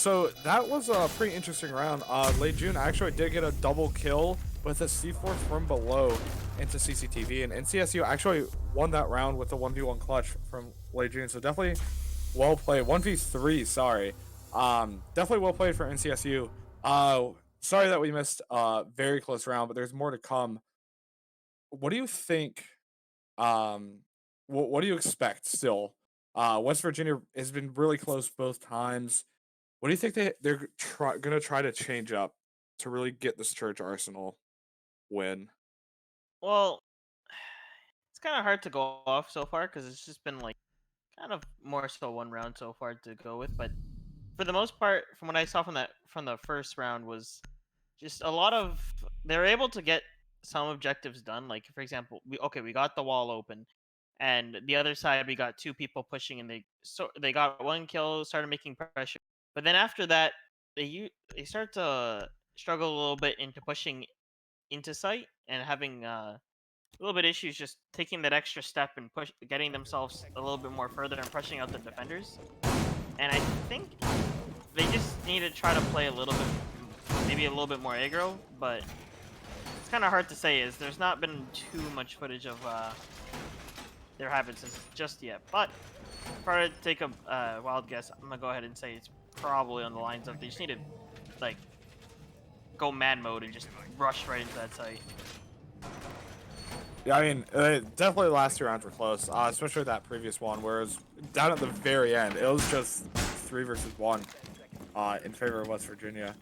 so that was a pretty interesting round. Lei Jun actually did get a double kill with a C4 from below into CCTV, and NCSU actually won that round with a 1v1 clutch from Lei Jun. So definitely well played. 1v3, sorry. Definitely well played for NCSU. Sorry that we missed a very close round, but there's more to come. What do you think? Um, what do you expect still? West Virginia has been really close both times. What do you think they're gonna try to change up to really get this Church Arsenal win? Well, it's kind of hard to go off so far because it's just been like kind of more so one round so far to go with. But for the most part, from what I saw from the first round was just a lot of they were able to get some objectives done. Like for example, we got the wall open, and the other side we got two people pushing, and they got one kill, started making pressure. But then after that, they start to struggle a little bit into pushing into site and having a little bit issues just taking that extra step and getting themselves a little bit more further and pushing out the defenders. And I think they just need to try to play a little bit, maybe a little bit more aggro, but it's kind of hard to say as there's not been too much footage of their habits just yet. But if I were to take a wild guess, I'm gonna go ahead and say it's probably on the lines of they just need to like go mad mode and just rush right into that site. Yeah, I mean, definitely the last two rounds were close, especially that previous one, where it was down at the very end. It was just 3 versus 1 in favor of West Virginia.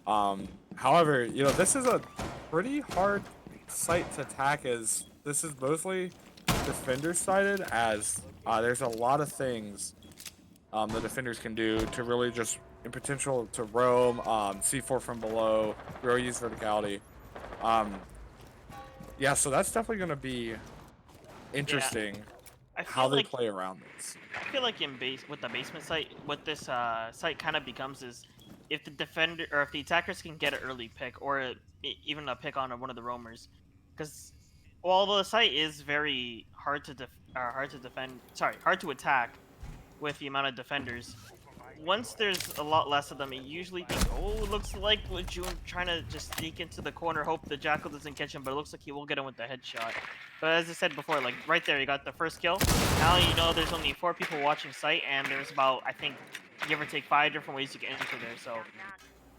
However, this is a pretty hard site to attack, as this is mostly defender sided, as there's a lot of things the defenders can do to really just in potential to roam, C4 from below, really use verticality. Um, yeah, so that's definitely going to be Yeah, interesting I how feel they like play around this. I feel like in base with the basement site, what this site kind of becomes is if the defender or if the attackers can get an early pick or even a pick on one of the roamers, because although the site is very hard to defend, sorry, hard to attack with the amount of defenders. Once there's a lot less of them, it usually think, oh, it looks like Lejeune trying to just sneak into the corner, hope the Jackal doesn't catch him, but it looks like he will get him with the headshot. But as I said before, like right there, you got the first kill. Now you know there's only 4 people watching site, and there's about, I think, give or take 5 different ways you can enter there. So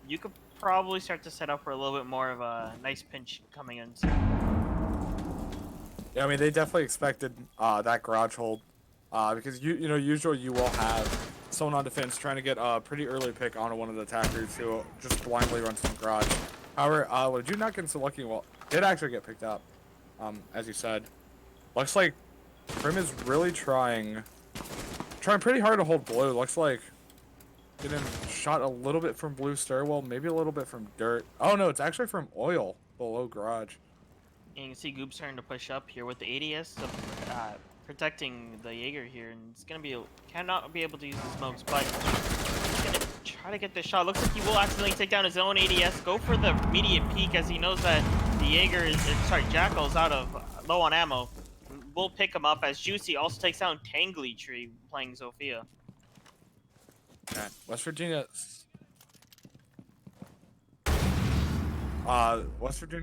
you could probably start to set up for a little bit more of a nice pinch coming in soon. Yeah, I mean, they definitely expected that garage hold because usually you will have someone on defense trying to get a pretty early pick onto one of the attackers who just blindly runs to the garage. However, Lejeune not getting so lucky. Well, did actually get picked up, as you said. Looks like Prim is really trying pretty hard to hold blue. Looks like getting shot a little bit from blue stairwell, maybe a little bit from dirt. Oh no, it's actually from oil below garage. And you can see Goop starting to push up here with the ADS protecting the Jaeger here, and it's gonna be cannot be able to use the smokes, but he's gonna try to get this shot. Looks like he will accidentally take down his own ADS. Go for the immediate peek as he knows that the Jaeger sorry, Jackal is out of low on ammo. We'll pick him up as Juicy also takes down Tangly Tree playing Zofia. Okay. West Virginia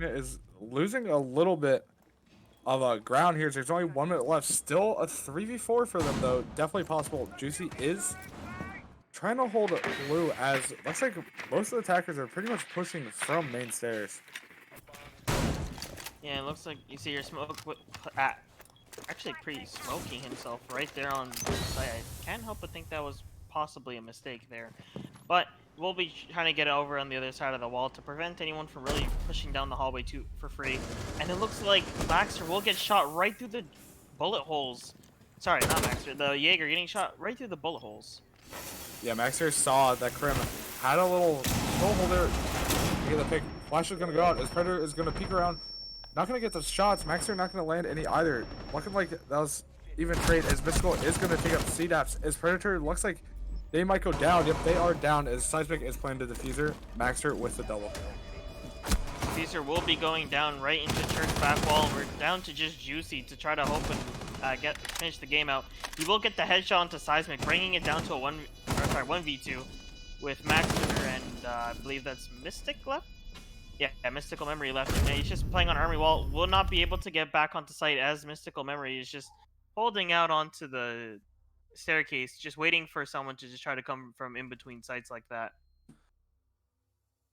is losing a little bit of ground here. There's only 1 minute left. Still a 3v4 for them, though. Definitely possible. Juicy is trying to hold blue, as looks like most of the attackers are pretty much pushing from main stairs. Yeah, it looks like you see your smoke actually pre-smoking himself right there on the site. I can't help but think that was possibly a mistake there. But we'll be trying to get over on the other side of the wall to prevent anyone from really pushing down the hallway for free. And it looks like Maxter will get shot right through the bullet holes. Sorry, not Maxter. The Jaeger getting shot right through the bullet holes. Yeah, Maxer saw that Krim had a little hole there. Get the pick. Flash is gonna go out. His Predator is gonna peek around. Not gonna get the shots. Maxer not gonna land any either. Looking like that was even trade, as Mystical is gonna take up CDAPS. As Predator looks like they might go down. Yep, they are down, as Seismic is playing the diffuser. Maxter with the double kill. Diffuser will be going down right into Church back wall. We're down to just Juicy to try to hope and finish the game out. He will get the headshot onto Seismic, bringing it down to a 1v2. with Maxter and I believe that's Mystic left. Yeah, Mystical Memory left, and he's just playing on Army Wall. Will not be able to get back onto site as Mystical Memory is just holding out onto the staircase, just waiting for someone to just try to come from in between sites like that.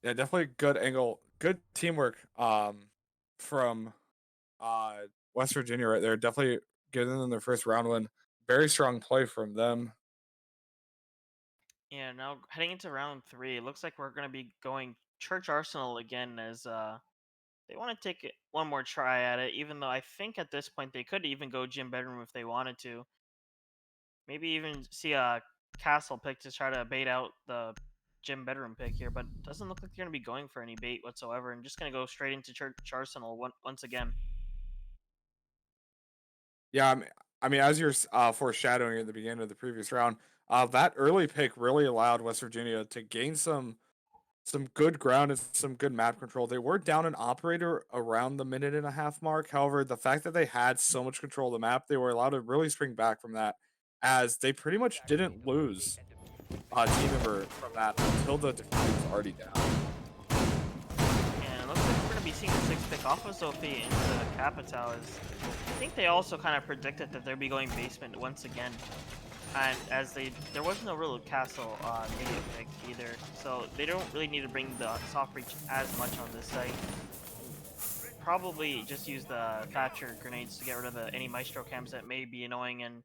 Yeah, definitely good angle, good teamwork from West Virginia right there. Definitely getting them their first round win. Very strong play from them. Yeah, now heading into round 3, it looks like we're gonna be going Church Arsenal again as they want to take one more try at it, even though I think at this point they could even go Gym Bedroom if they wanted to. Maybe even see a Castle pick to try to bait out the Gym Bedroom pick here, but doesn't look like they're going to be going for any bait whatsoever and just going to go straight into Church Arsenal once again. Yeah, I mean, as you're foreshadowing at the beginning of the previous round, that early pick really allowed West Virginia to gain some good ground and some good map control. They were down an operator around the minute and a half mark. However, the fact that they had so much control of the map, they were allowed to really spring back from that, as they pretty much didn't lose a team member from that until the defense was already down. And it looks like we're going to be seeing the 6th pick off of Sophie into Capital. I think they also kind of predicted that they'd be going basement once again. And as there was no real castle media pick either, so they don't really need to bring the soft breach as much on this site. Probably just use the Thatcher grenades to get rid of any Maestro cams that may be annoying and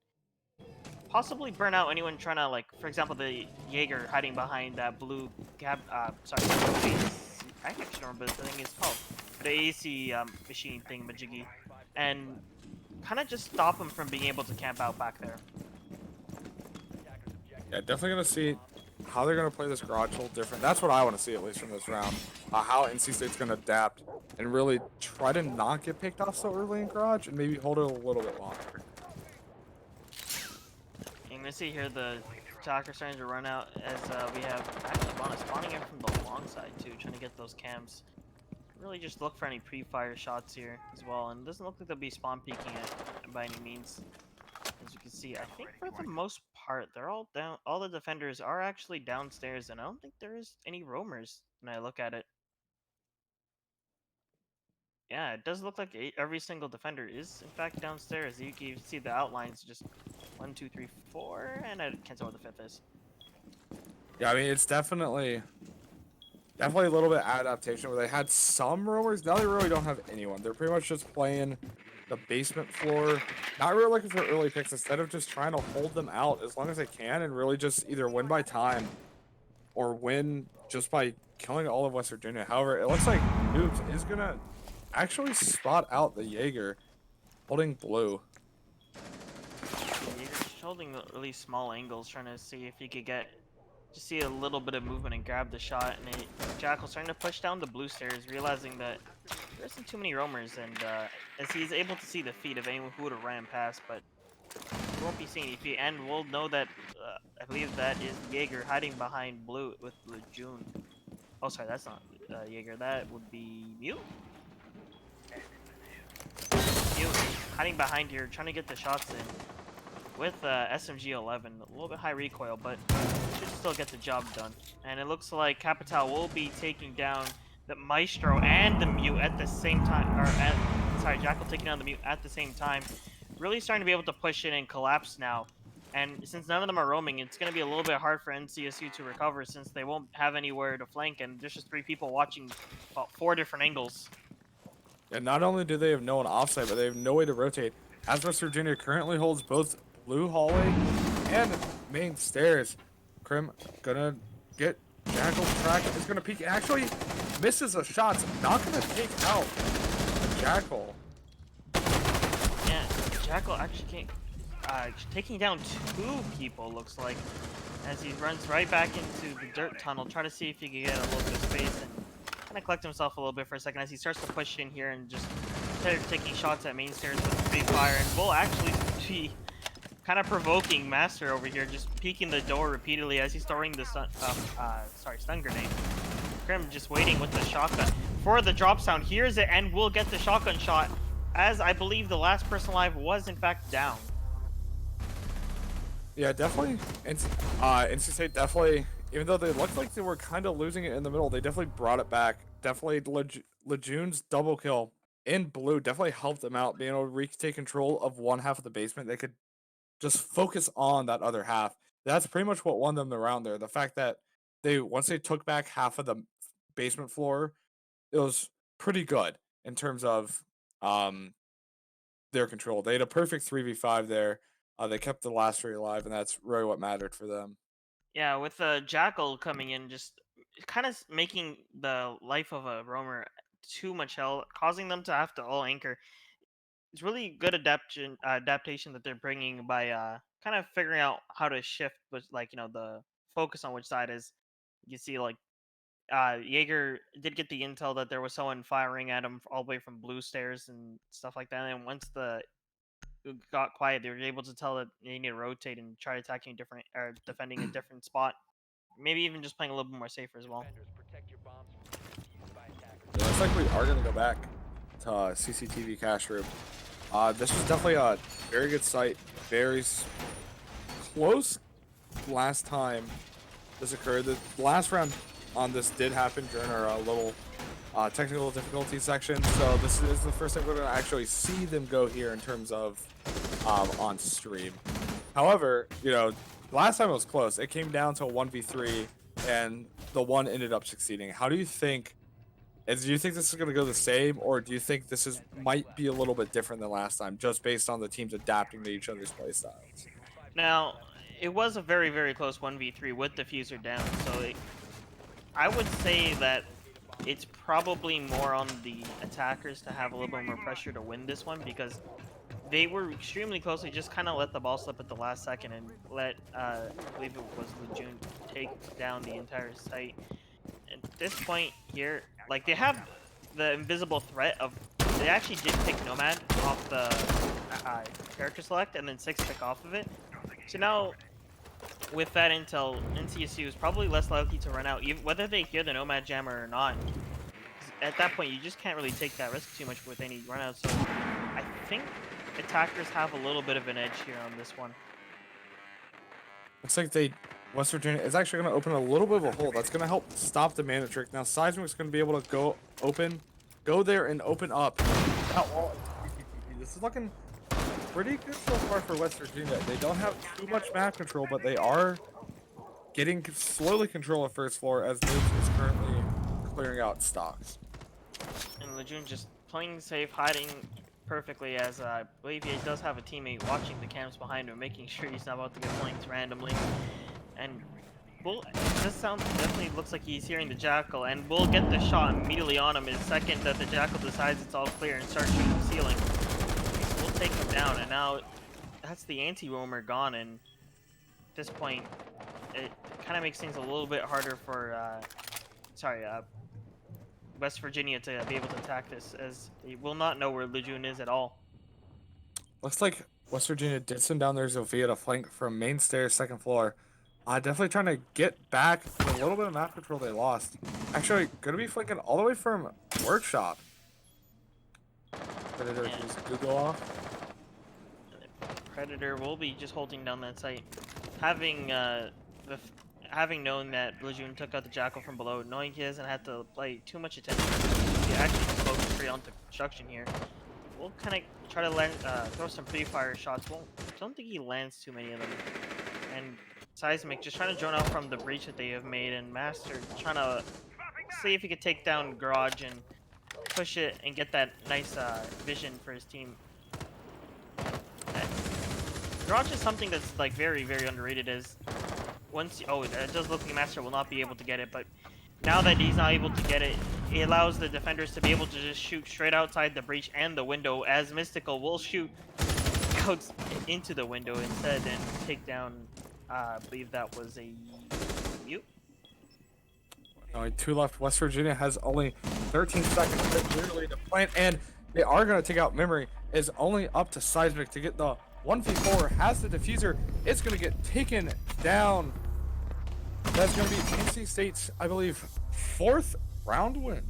possibly burn out anyone trying to, like, for example, the Jaeger hiding behind that blue sorry, I can't remember what the thing is called, the AC machine thing, majiggy, and kind of just stop them from being able to camp out back there. Yeah, definitely gonna see how they're gonna play this garage a little different. That's what I want to see at least from this round. How NC State's gonna adapt and really try to not get picked off so early in garage and maybe hold it a little bit longer. You can see here the attacker starting to run out as we have actually Bonus spawning in from the long side too, trying to get those cams. Really just look for any pre-fire shots here as well, and it doesn't look like they'll be spawn peeking it by any means. As you can see, I think for the most part, they're all down. All the defenders are actually downstairs, and I don't think there is any roamers when I look at it. Yeah, it does look like every single defender is, in fact, downstairs. You can see the outlines just 1, 2, 3, 4, and I can't tell what the 5th is. Yeah, I mean, it's definitely a little bit adaptation where they had some roamers. Now they really don't have anyone. They're pretty much just playing the basement floor, not really looking for early picks, instead of just trying to hold them out as long as they can and really just either win by time or win just by killing all of West Virginia. However, it looks like Noobs is gonna actually spot out the Jaeger holding blue. You're just holding really small angles, trying to see if you could just see a little bit of movement and grab the shot. And Jackal starting to push down the blue stairs, realizing that there isn't too many roamers, and as he's able to see the feet of anyone who would have ran past, but he won't be seeing any feet. And we'll know that I believe that is Jaeger hiding behind blue with Lejeune. Oh, sorry, that's not Jaeger. That would be Mute. Mute hiding behind here, trying to get the shots in with SMG-11. A little bit high recoil, but should still get the job done. And it looks like Capital will be taking down the Maestro and the Mute at the same time. Sorry, Jackal taking down the Mute at the same time. Really starting to be able to push in and collapse now. And since none of them are roaming, it's going to be a little bit hard for NCSU to recover since they won't have anywhere to flank, and there's just 3 people watching about 4 different angles. And not only do they have no one offside, but they have no way to rotate. As West Virginia currently holds both blue hallway and main stairs. Krim gonna get Jackal's track. Is gonna peek. Actually misses a shot. Not gonna take out Jackal. Yeah, Jackal actually can't. Taking down 2 people, looks like, as he runs right back into the dirt tunnel, trying to see if he can get a little bit of space and kind of collect himself a little bit for a second as he starts to push in here and just start taking shots at main stairs with big fire. And will actually be kind of provoking Master over here, just peeking the door repeatedly as he's throwing the stun grenade. Krim just waiting with the shotgun for the drop sound. Hears it and will get the shotgun shot, as I believe the last person alive was in fact down. Yeah, definitely. NC State definitely even though they looked like they were kind of losing it in the middle, they definitely brought it back. Definitely Lejeune's double kill in blue definitely helped them out, being able to retake control of one half of the basement. They could just focus on that other half. That's pretty much what won them the round there. The fact that they once they took back half of the basement floor, it was pretty good in terms of um their control. They had a perfect 3v5 there. They kept the last three alive, and that's really what mattered for them. Yeah, with the Jackal coming in, just kind of making the life of a roamer too much hell, causing them to have to all anchor. It's really good adaptation that they're bringing by kind of figuring out how to shift, but like the focus on which side is. You see, like Jaeger did get the intel that there was someone firing at him all the way from blue stairs and stuff like that. And once it got quiet, they were able to tell that they need to rotate and try attacking different or defending a different spot. Maybe even just playing a little bit more safer as well. It looks like we are going to go back to CCTV cash room. This was definitely a very good sight. Very close last time this occurred. The last round on this did happen during our little technical difficulty section. So this is the first time we're going to actually see them go here in terms of on stream. However, last time it was close. It came down to a 1v3, and the one ended up succeeding. How do you think? Do you think this is going to go the same, or do you think this might be a little bit different than last time, just based on the teams adapting to each other's playstyles? Now, it was a very, very close 1v3 with the fuser down, so I would say that it's probably more on the attackers to have a little bit more pressure to win this one, because they were extremely close. They just kind of let the ball slip at the last second and let, I believe it was Lejeune, take down the entire site. At this point here, like, they have the invisible threat of, they actually did pick Nomad off the character select and then 6 pick off of it. So now, with that intel, NCSU is probably less likely to run out, even whether they hear the Nomad jammer or not. At that point, you just can't really take that risk too much with any runouts. So I think attackers have a little bit of an edge here on this one. Looks like West Virginia is actually going to open a little bit of a hole. That's going to help stop the mana trick. Now Seismic's going to be able to go there and open up. Now, this is looking pretty good so far for West Virginia. They don't have too much map control, but they are getting slowly control of first floor as Moves is currently clearing out stocks. And Lejeune just playing safe, hiding perfectly, as I believe he does have a teammate watching the cams behind him, making sure he's not about to get flanked randomly. And this definitely looks like he's hearing the Jackal, and we'll get the shot immediately on him the second that the Jackal decides it's all clear and starts shooting the ceiling. We'll take him down, and now that's the anti-roamer gone, and at this point, it kind of makes things a little bit harder for, West Virginia to be able to attack this, as they will not know where Lejeune is at all. Looks like West Virginia did send down their Zofia to flank from main stairs, second floor. Definitely trying to get back a little bit of map control they lost. Actually, going to be flanking all the way from Workshop. Predator just Google off. Predator will be just holding down that site. Having known that Lejeune took out the Jackal from below, knowing he doesn't have to play too much attention, he actually just focus straight onto construction here. We'll kind of try to throw some pre-fire shots. Don't think he lands too many of them. And Seismic just trying to drone out from the breach that they have made, and Master trying to see if he could take down Garage and push it and get that nice vision for his team. Garage is something that's like very, very underrated, as it does look like Master will not be able to get it, but now that he's not able to get it, it allows the defenders to be able to just shoot straight outside the breach and the window, as Mystical will shoot out into the window instead and take down, I believe that was a Mute. Only 2 left. West Virginia has only 13 seconds literally to plant, and they are going to take out Memory. Is only up to Seismic to get the 1v4, has the diffuser. It's going to get taken down. That's going to be NC State's, I believe, 4th round win.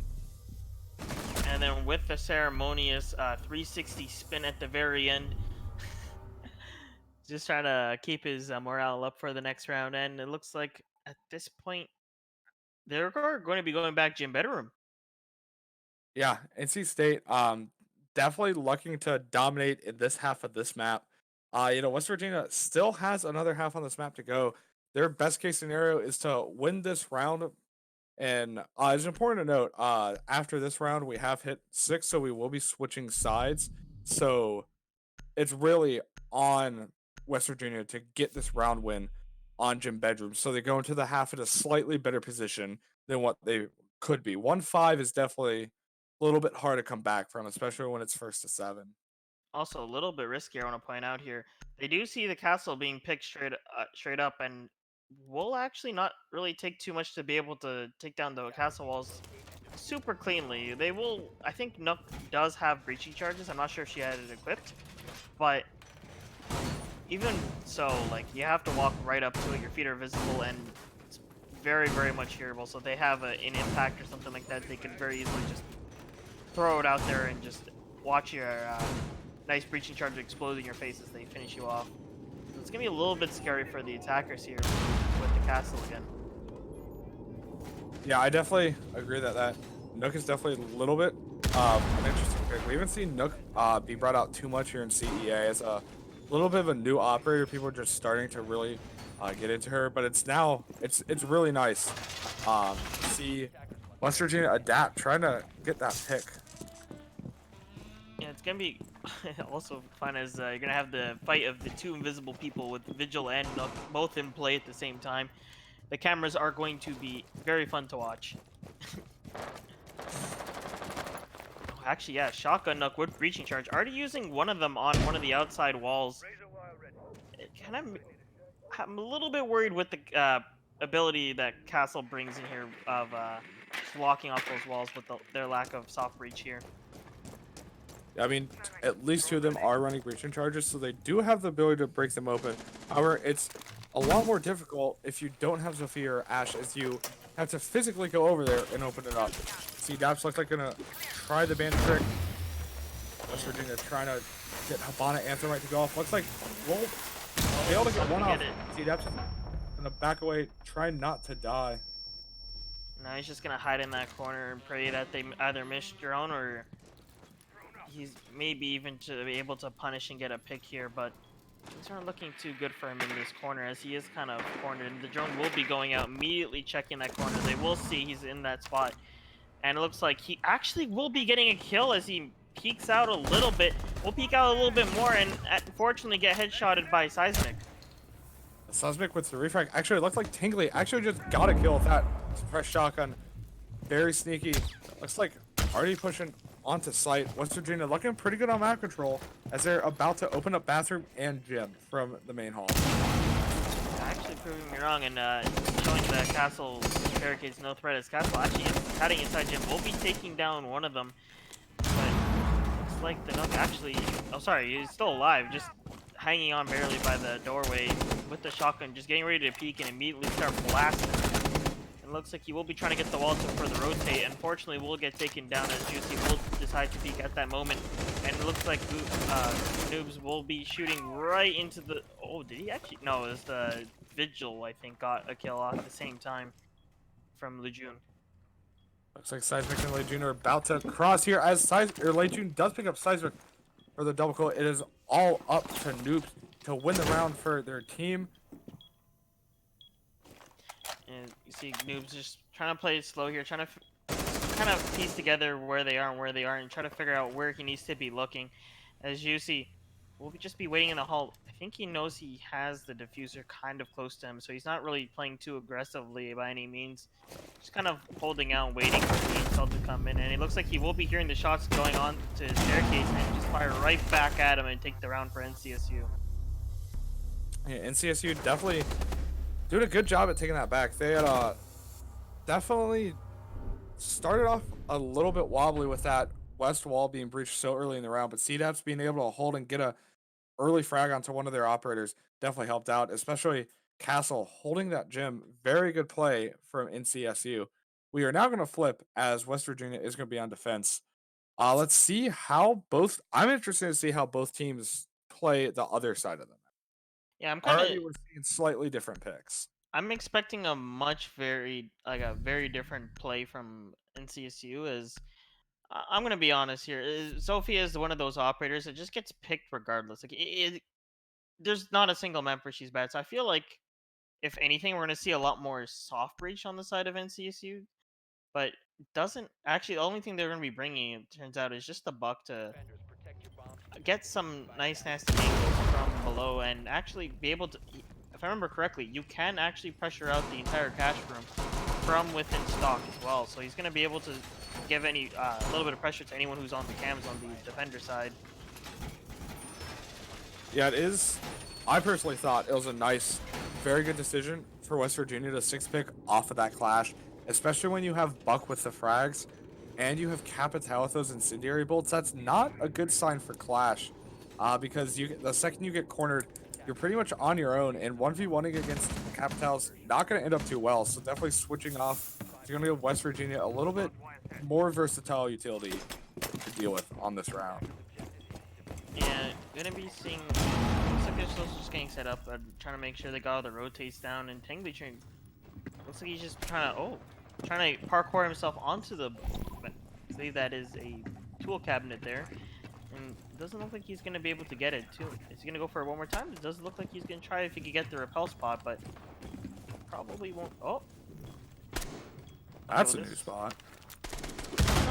And then with the ceremonious 360 spin at the very end, just trying to keep his morale up for the next round. And it looks like at this point, they're going to be going back gym bedroom. Yeah, NC State, definitely looking to dominate in this half of this map. West Virginia still has another half on this map to go. Their best case scenario is to win this round. And it's important to note, after this round, we have hit 6, so we will be switching sides. So it's really on West Virginia to get this round win on Gym Bedroom. So they go into the half in a slightly better position than what they could be. 1-5 is definitely a little bit hard to come back from, especially when it's first to 7. Also, a little bit risky. I want to point out here. They do see the castle being picked straight up, and will actually not really take too much to be able to take down the castle walls super cleanly. They will. I think Nook does have breaching charges. I'm not sure if she had it equipped, but even so, like you have to walk right up to it. Your feet are visible, and it's very, very much hearable. So if they have an impact or something like that, they can very easily just throw it out there and just watch your nice breaching charge explode in your face as they finish you off. So it's gonna be a little bit scary for the attackers here with the castle again. Yeah, I definitely agree that Nook is definitely a little bit an interesting pick. We haven't seen Nook be brought out too much here in CEA as a little bit of a new operator. People are just starting to really get into her, but it's really nice to see West Virginia adapt, trying to get that pick. Yeah, it's gonna be also fun as you're gonna have the fight of the two invisible people with Vigil and Nook both in play at the same time. The cameras are going to be very fun to watch. Oh, actually, yeah, Shotgun Nook with breaching charge. Already using one of them on one of the outside walls. It kind of, I'm a little bit worried with the ability that Castle brings in here of just locking off those walls with their lack of soft breach here. I mean, at least 2 of them are running breaching charges, so they do have the ability to break them open. However, it's a lot more difficult if you don't have Zofia or Ash, as you have to physically go over there and open it up. See, Daps looks like gonna try the bandit trick. West Virginia trying to get Habana Anthem right to go off. Looks like we'll be able to get one off. See, Daps gonna back away, try not to die. Now he's just gonna hide in that corner and pray that they either miss drone or he's maybe even to be able to punish and get a pick here, but things aren't looking too good for him in this corner as he is kind of cornered. And the drone will be going out, immediately checking that corner. They will see he's in that spot. And it looks like he actually will be getting a kill as he peeks out a little bit. Will peek out a little bit more and unfortunately get headshotted by Seismic. Seismic with the refrag. Actually, it looks like Tingley actually just got a kill with that suppressed shotgun. Very sneaky. Looks like already pushing onto site. West Virginia looking pretty good on map control as they're about to open up bathroom and gym from the main hall. Actually proving me wrong and showing the castle barricades no threat as Castle actually is heading inside gym. Will be taking down one of them. But looks like the Nook actually, oh sorry, he's still alive, just hanging on barely by the doorway with the shotgun, just getting ready to peek and immediately start blasting. It looks like he will be trying to get the wall to further rotate. Unfortunately, will get taken down as Juicy will decide to peek at that moment. And it looks like Noobs will be shooting right into the... Oh, did he actually? No, it was the Vigil, I think, got a kill off at the same time from Lejeune. Looks like Seismic and Lejeune are about to cross here as Lejeune does pick up Seismic for the double kill. It is all up to Noobs to win the round for their team. And you see Noobs just trying to play it slow here, trying to kind of piece together where they are and where they are and try to figure out where he needs to be looking. As you see, we'll just be waiting in the hall. I think he knows he has the diffuser kind of close to him, so he's not really playing too aggressively by any means. Just kind of holding out and waiting for the intel to come in. And it looks like he will be hearing the shots going on to his staircase and just fire right back at him and take the round for NCSU. Yeah, NCSU definitely doing a good job at taking that back. They had definitely started off a little bit wobbly with that west wall being breached so early in the round, but CDAPS being able to hold and get a early frag onto one of their operators definitely helped out, especially Castle holding that gym. Very good play from NCSU. We are now going to flip as West Virginia is going to be on defense. Let's see how both. I'm interested to see how both teams play the other side of them. Yeah, I'm kind of Already, we're seeing slightly different picks. I'm expecting a a very different play from NCSU. As I'm gonna be honest here, Sophia is one of those operators that just gets picked regardless. Like there's not a single map where she's bad. So I feel like if anything, we're gonna see a lot more soft breach on the side of NCSU. But doesn't actually the only thing they're gonna be bringing, it turns out, is just the buck to get some nice nasty angles from below and actually be able to. If I remember correctly, you can actually pressure out the entire cash room from within stock as well. So he's gonna be able to give any a little bit of pressure to anyone who's on the cams on the defender side. Yeah, it is. I personally thought it was a nice, very good decision for West Virginia to 6-pick off of that clash, especially when you have Buck with the frags and you have Capital with those incendiary bolts. That's not a good sign for Clash, because the second you get cornered, you're pretty much on your own, and 1v1ing against Capital's not going to end up too well. So definitely switching off is going to give West Virginia a little bit more versatile utility to deal with on this round. Yeah, gonna be seeing. Looks like they're still just getting set up, trying to make sure they got all the rotates down. And Tangly Train looks like he's just trying to parkour himself onto the. I believe that is a tool cabinet there, and it doesn't look like he's gonna be able to get it too. Is he gonna go for it one more time? It doesn't look like he's gonna try if he could get the repel spot, but probably won't. Oh, That's so a this new is spot.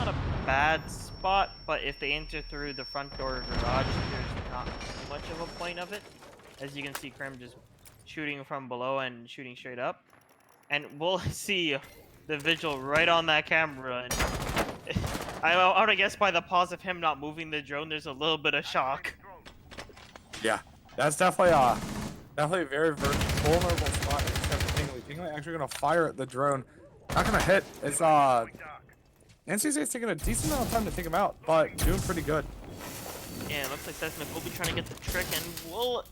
not a bad spot, but if they enter through the front door garage, there's not much of a point of it. As you can see, Krim just shooting from below and shooting straight up. And we'll see the vigil right on that camera. And I would guess by the pause of him not moving the drone, there's a little bit of shock. Yeah, that's definitely definitely a very vulnerable spot except for Tingley. Tingley actually gonna fire at the drone. Not gonna hit. It's NC State's taking a decent amount of time to take him out, but doing pretty good. Yeah, it looks like Seismic will be trying to get the trick and will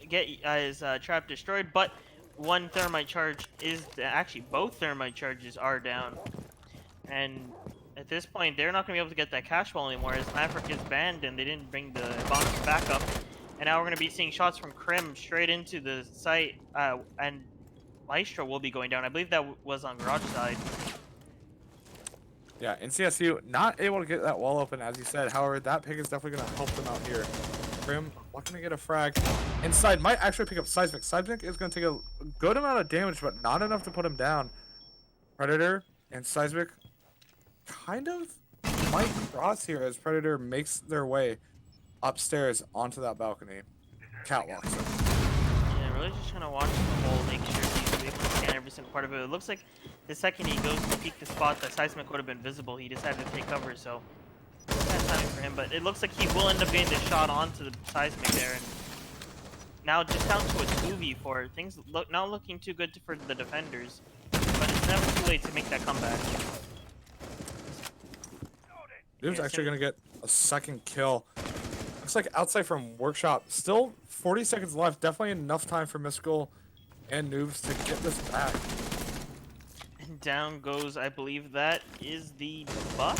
get his trap destroyed, but one thermite charge is actually both thermite charges are down. And at this point, they're not going to be able to get that cash wall anymore as Maverick is banned and they didn't bring the bombs back up. And now we're going to be seeing shots from Krim straight into the site, and Maestro will be going down. I believe that was on garage side. Yeah, NCSU not able to get that wall open, as you said. However, that pick is definitely going to help them out here. Krim looking to get a frag. Inside might actually pick up Seismic. Seismic is going to take a good amount of damage, but not enough to put him down. Predator and Seismic kind of might cross here as Predator makes their way upstairs onto that balcony. Catwalk. Yeah, really just trying to watch the whole, make sure he's able to scan every single part of it. It looks like the second he goes to peek the spot that Seismic would have been visible, he decided to take cover, so bad timing for him. But it looks like he will end up getting the shot onto the Seismic there, and now just down to a 2v4. Things not looking too good for the defenders, but it's never too late to make that comeback. Noob's Yeah, actually gonna get a second kill. Looks like outside from Workshop. Still 40 seconds left. Definitely enough time for Mystical and Noobs to get this back. And down goes, I believe that is the buff.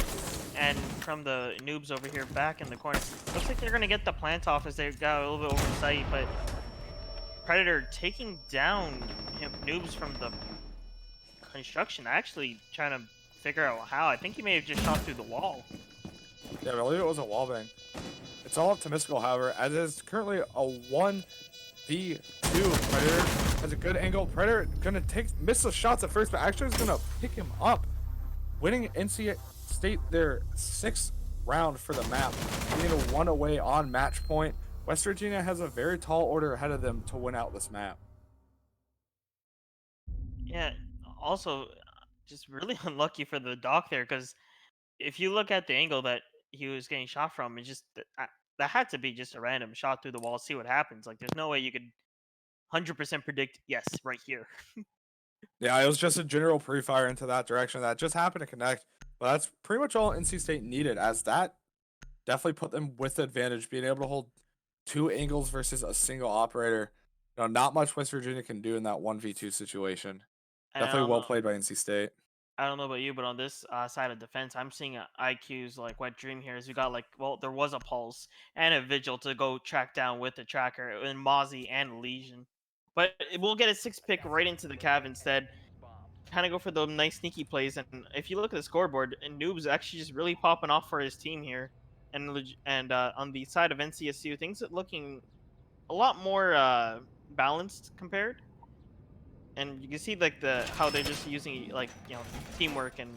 And from the Noobs over here back in the corner. Looks like they're gonna get the plant off as they got a little bit oversight, but Predator taking down Noobs from the construction, actually trying to figure out how. I think he may have just shot through the wall. Yeah, I believe it was a wallbang. It's all up to Mystical, however, as is currently a 1v2. Predator has a good angle. Predator gonna miss the shots at first, but actually is gonna pick him up, winning NC State their 6th round for the map, getting a 1 away on match point. West Virginia has a very tall order ahead of them to win out this map. Yeah, also just really unlucky for the doc there, because if you look at the angle that he was getting shot from, it just that had to be just a random shot through the wall. See what happens. Like, there's no way you could 100% predict. Yes, right here. Yeah, it was just a general pre-fire into that direction that just happened to connect. But that's pretty much all NC State needed, as that definitely put them with the advantage, being able to hold 2 angles versus a single operator. You know, not much West Virginia can do in that 1v2 situation. And Definitely well played by NC State. I don't know about you, but on this side of defense, I'm seeing IQs like Wet Dream here. As we got, like, well, there was a Pulse and a Vigil to go track down with the tracker, and Mozzie and Legion. But we'll get a 6 pick right into the Cav instead. Kind of go for the nice sneaky plays, and if you look at the scoreboard, and Noob's actually just really popping off for his team here, and on the side of NCSU, things are looking a lot more balanced compared, and you can see like how they're just using like teamwork and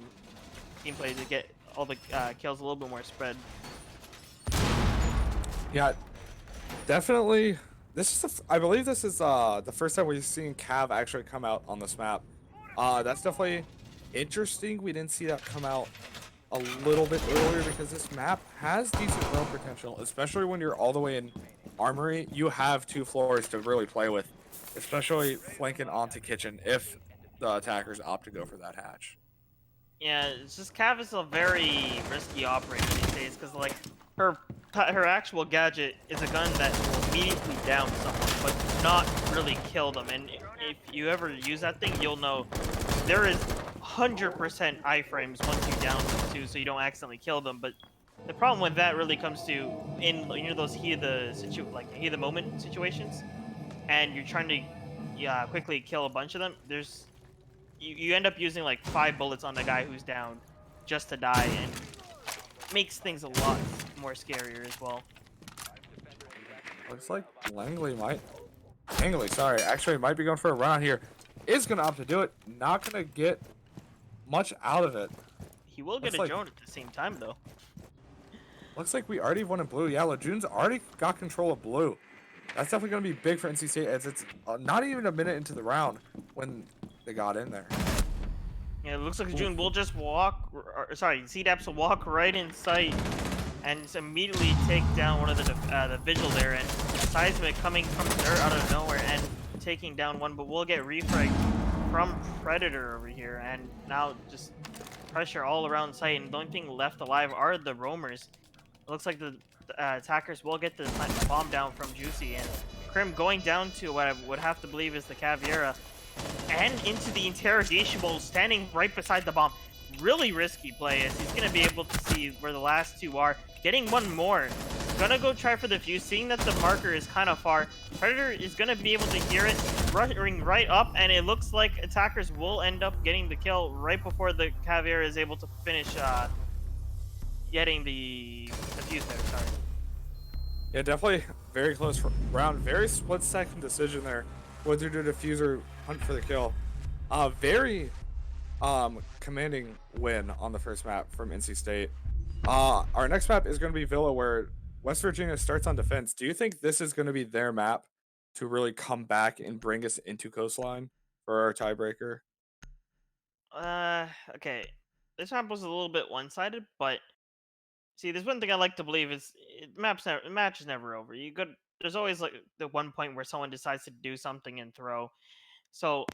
team play to get all the kills a little bit more spread. Yeah, definitely. This is I believe this is the first time we've seen Cav actually come out on this map. That's definitely interesting. We didn't see that come out a little bit earlier because this map has decent roam potential, especially when you're all the way in Armory. You have 2 floors to really play with, especially flanking onto Kitchen if the attackers opt to go for that hatch. Yeah, it's just Cav is a very risky operator these days because like her actual gadget is a gun that will immediately down someone, but not really kill them. And if you ever use that thing, you'll know there is 100% iframes once you down them too, so you don't accidentally kill them. But the problem with that really comes to in those heat of the moment situations, and you're trying to quickly kill a bunch of them. You end up using like 5 bullets on the guy who's down just to die, and makes things a lot more scarier as well. Looks like Langley actually might be going for a round here. Is gonna opt to do it. Not gonna get much out of it. He will get a drone at the same time though. Looks like we already won in blue. Yeah, Lejeune's already got control of blue. That's definitely going to be big for NC State as it's not even a minute into the round when they got in there. Yeah, it looks like Lejeune will just CDAPS will walk right in sight and just immediately take down one of the Vigil there, and Seismic coming from dirt out of nowhere and taking down one, but we'll get refragged from Predator over here, and now just pressure all around site, and the only thing left alive are the roamers. It looks like the attackers will get the bomb down from Juicy, and Crim going down to what I would have to believe is the Caveira, and into the interrogation bowl, standing right beside the bomb. Really risky play, as he's going to be able to see where the last 2 are. Getting one more. Gonna go try for the fuse, seeing that the marker is kind of far. Predator is going to be able to hear it, running right up, and it looks like attackers will end up getting the kill right before the Caveira is able to finish getting the fuse there, sorry. Yeah, definitely very close round. Very split-second decision there, whether to defuse or hunt for the kill. Very commanding win on the first map from NC State. Our next map is going to be Villa, where West Virginia starts on defense. Do you think this is going to be their map to really come back and bring us into Coastline for our tiebreaker? Okay. This map was a little bit one-sided, but see, there's one thing I like to believe is match is never over. There's always like the one point where someone decides to do something and throw. So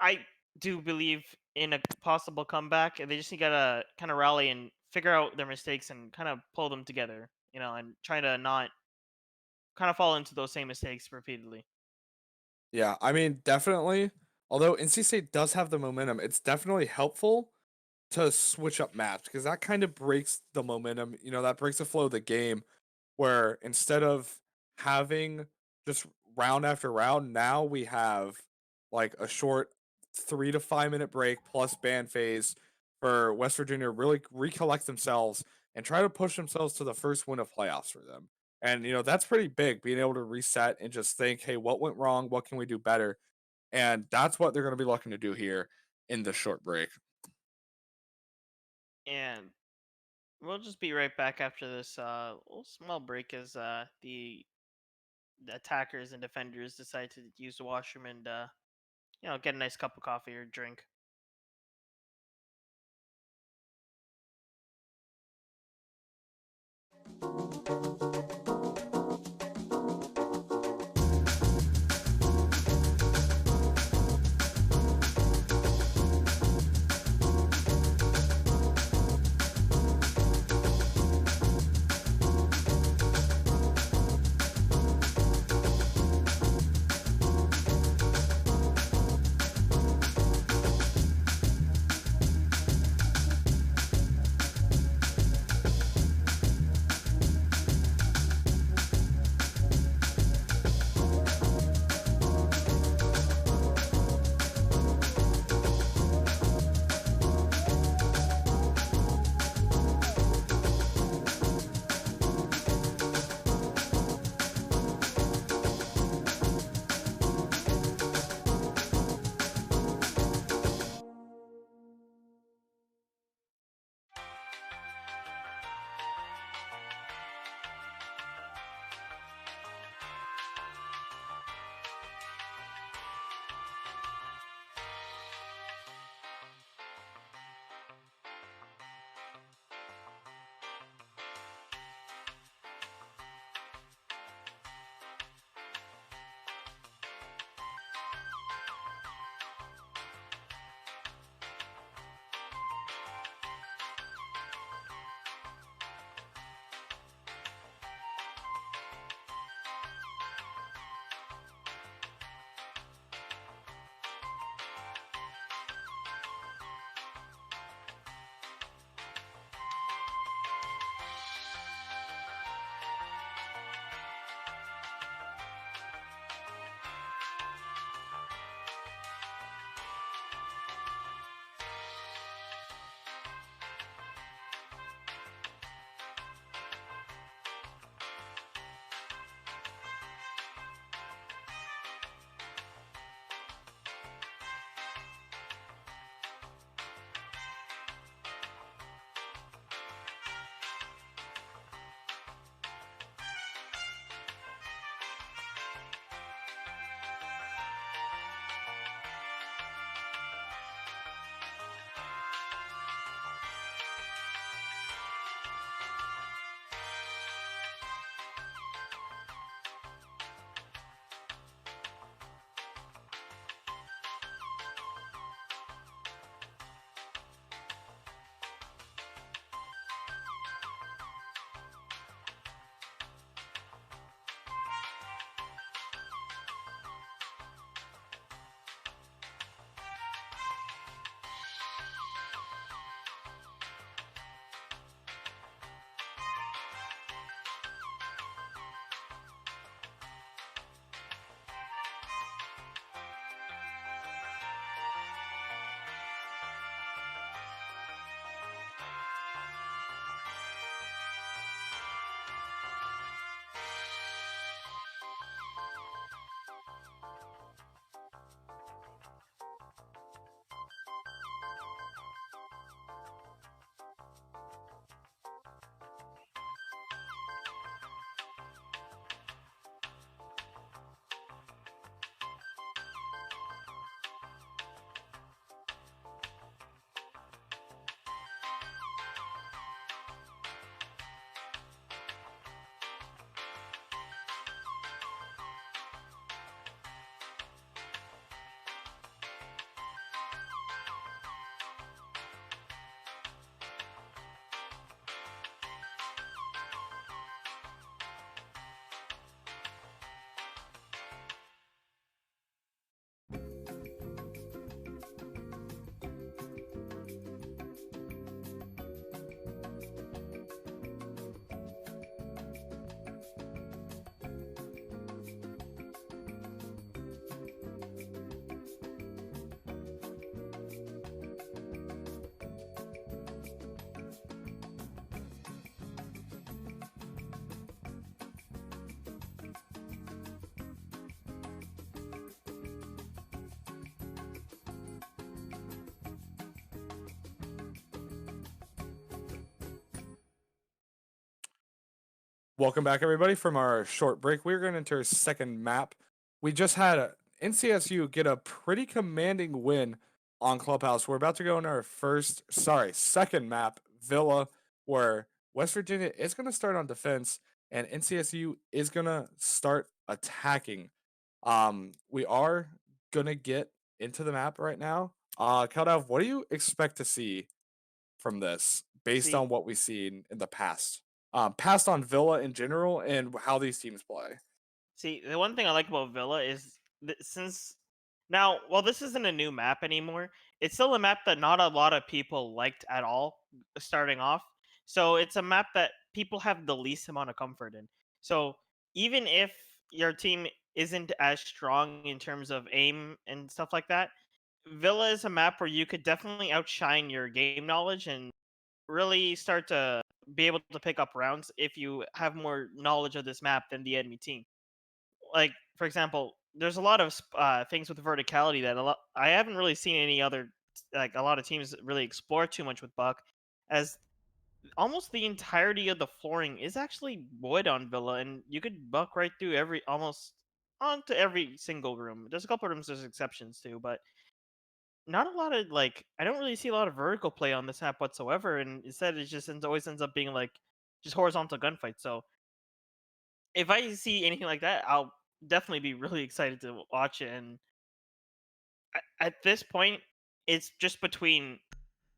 I do believe in a possible comeback. They just gotta kind of rally and figure out their mistakes and kind of pull them together, and try to not kind of fall into those same mistakes repeatedly. Yeah, I mean, definitely. Although NC State does have the momentum, it's definitely helpful to switch up maps because that kind of breaks the momentum. That breaks the flow of the game, where instead of having just round after round, now we have like a short 3 to 5 minute break plus ban phase for West Virginia to really recollect themselves and try to push themselves to the first win of playoffs for them. And that's pretty big, being able to reset and just think, hey, what went wrong? What can we do better? And that's what they're going to be looking to do here in the short break. And we'll just be right back after this little small break as the attackers and defenders decide to use the washroom and get a nice cup of coffee or drink. Welcome back, everybody, from our short break. We're going into our second map. We just had NCSU get a pretty commanding win on Clubhouse. We're about to go into our second map, Villa, where West Virginia is going to start on defense and NCSU is going to start attacking. We are going to get into the map right now. Keldav, what do you expect to see from this based See, on what we've seen in the past? Past on Villa in general and how these teams play. see, the one thing I like about Villa is since now, while this isn't a new map anymore, it's still a map that not a lot of people liked at all starting off. So it's a map that people have the least amount of comfort in. So even if your team isn't as strong in terms of aim and stuff like that, Villa is a map where you could definitely outshine your game knowledge and really start to be able to pick up rounds if you have more knowledge of this map than the enemy team. Like, for example, there's a lot of things with verticality that I haven't really seen any other, like, a lot of teams really explore too much with Buck, as almost the entirety of the flooring is actually wood on Villa, and you could buck right through every almost onto every single room. There's a couple rooms there's exceptions to, but not a lot of, like, I don't really see a lot of vertical play on this map whatsoever, and instead it just always ends up being like just horizontal gunfights. So if I see anything like that, I'll definitely be really excited to watch it. And at this point, it's just between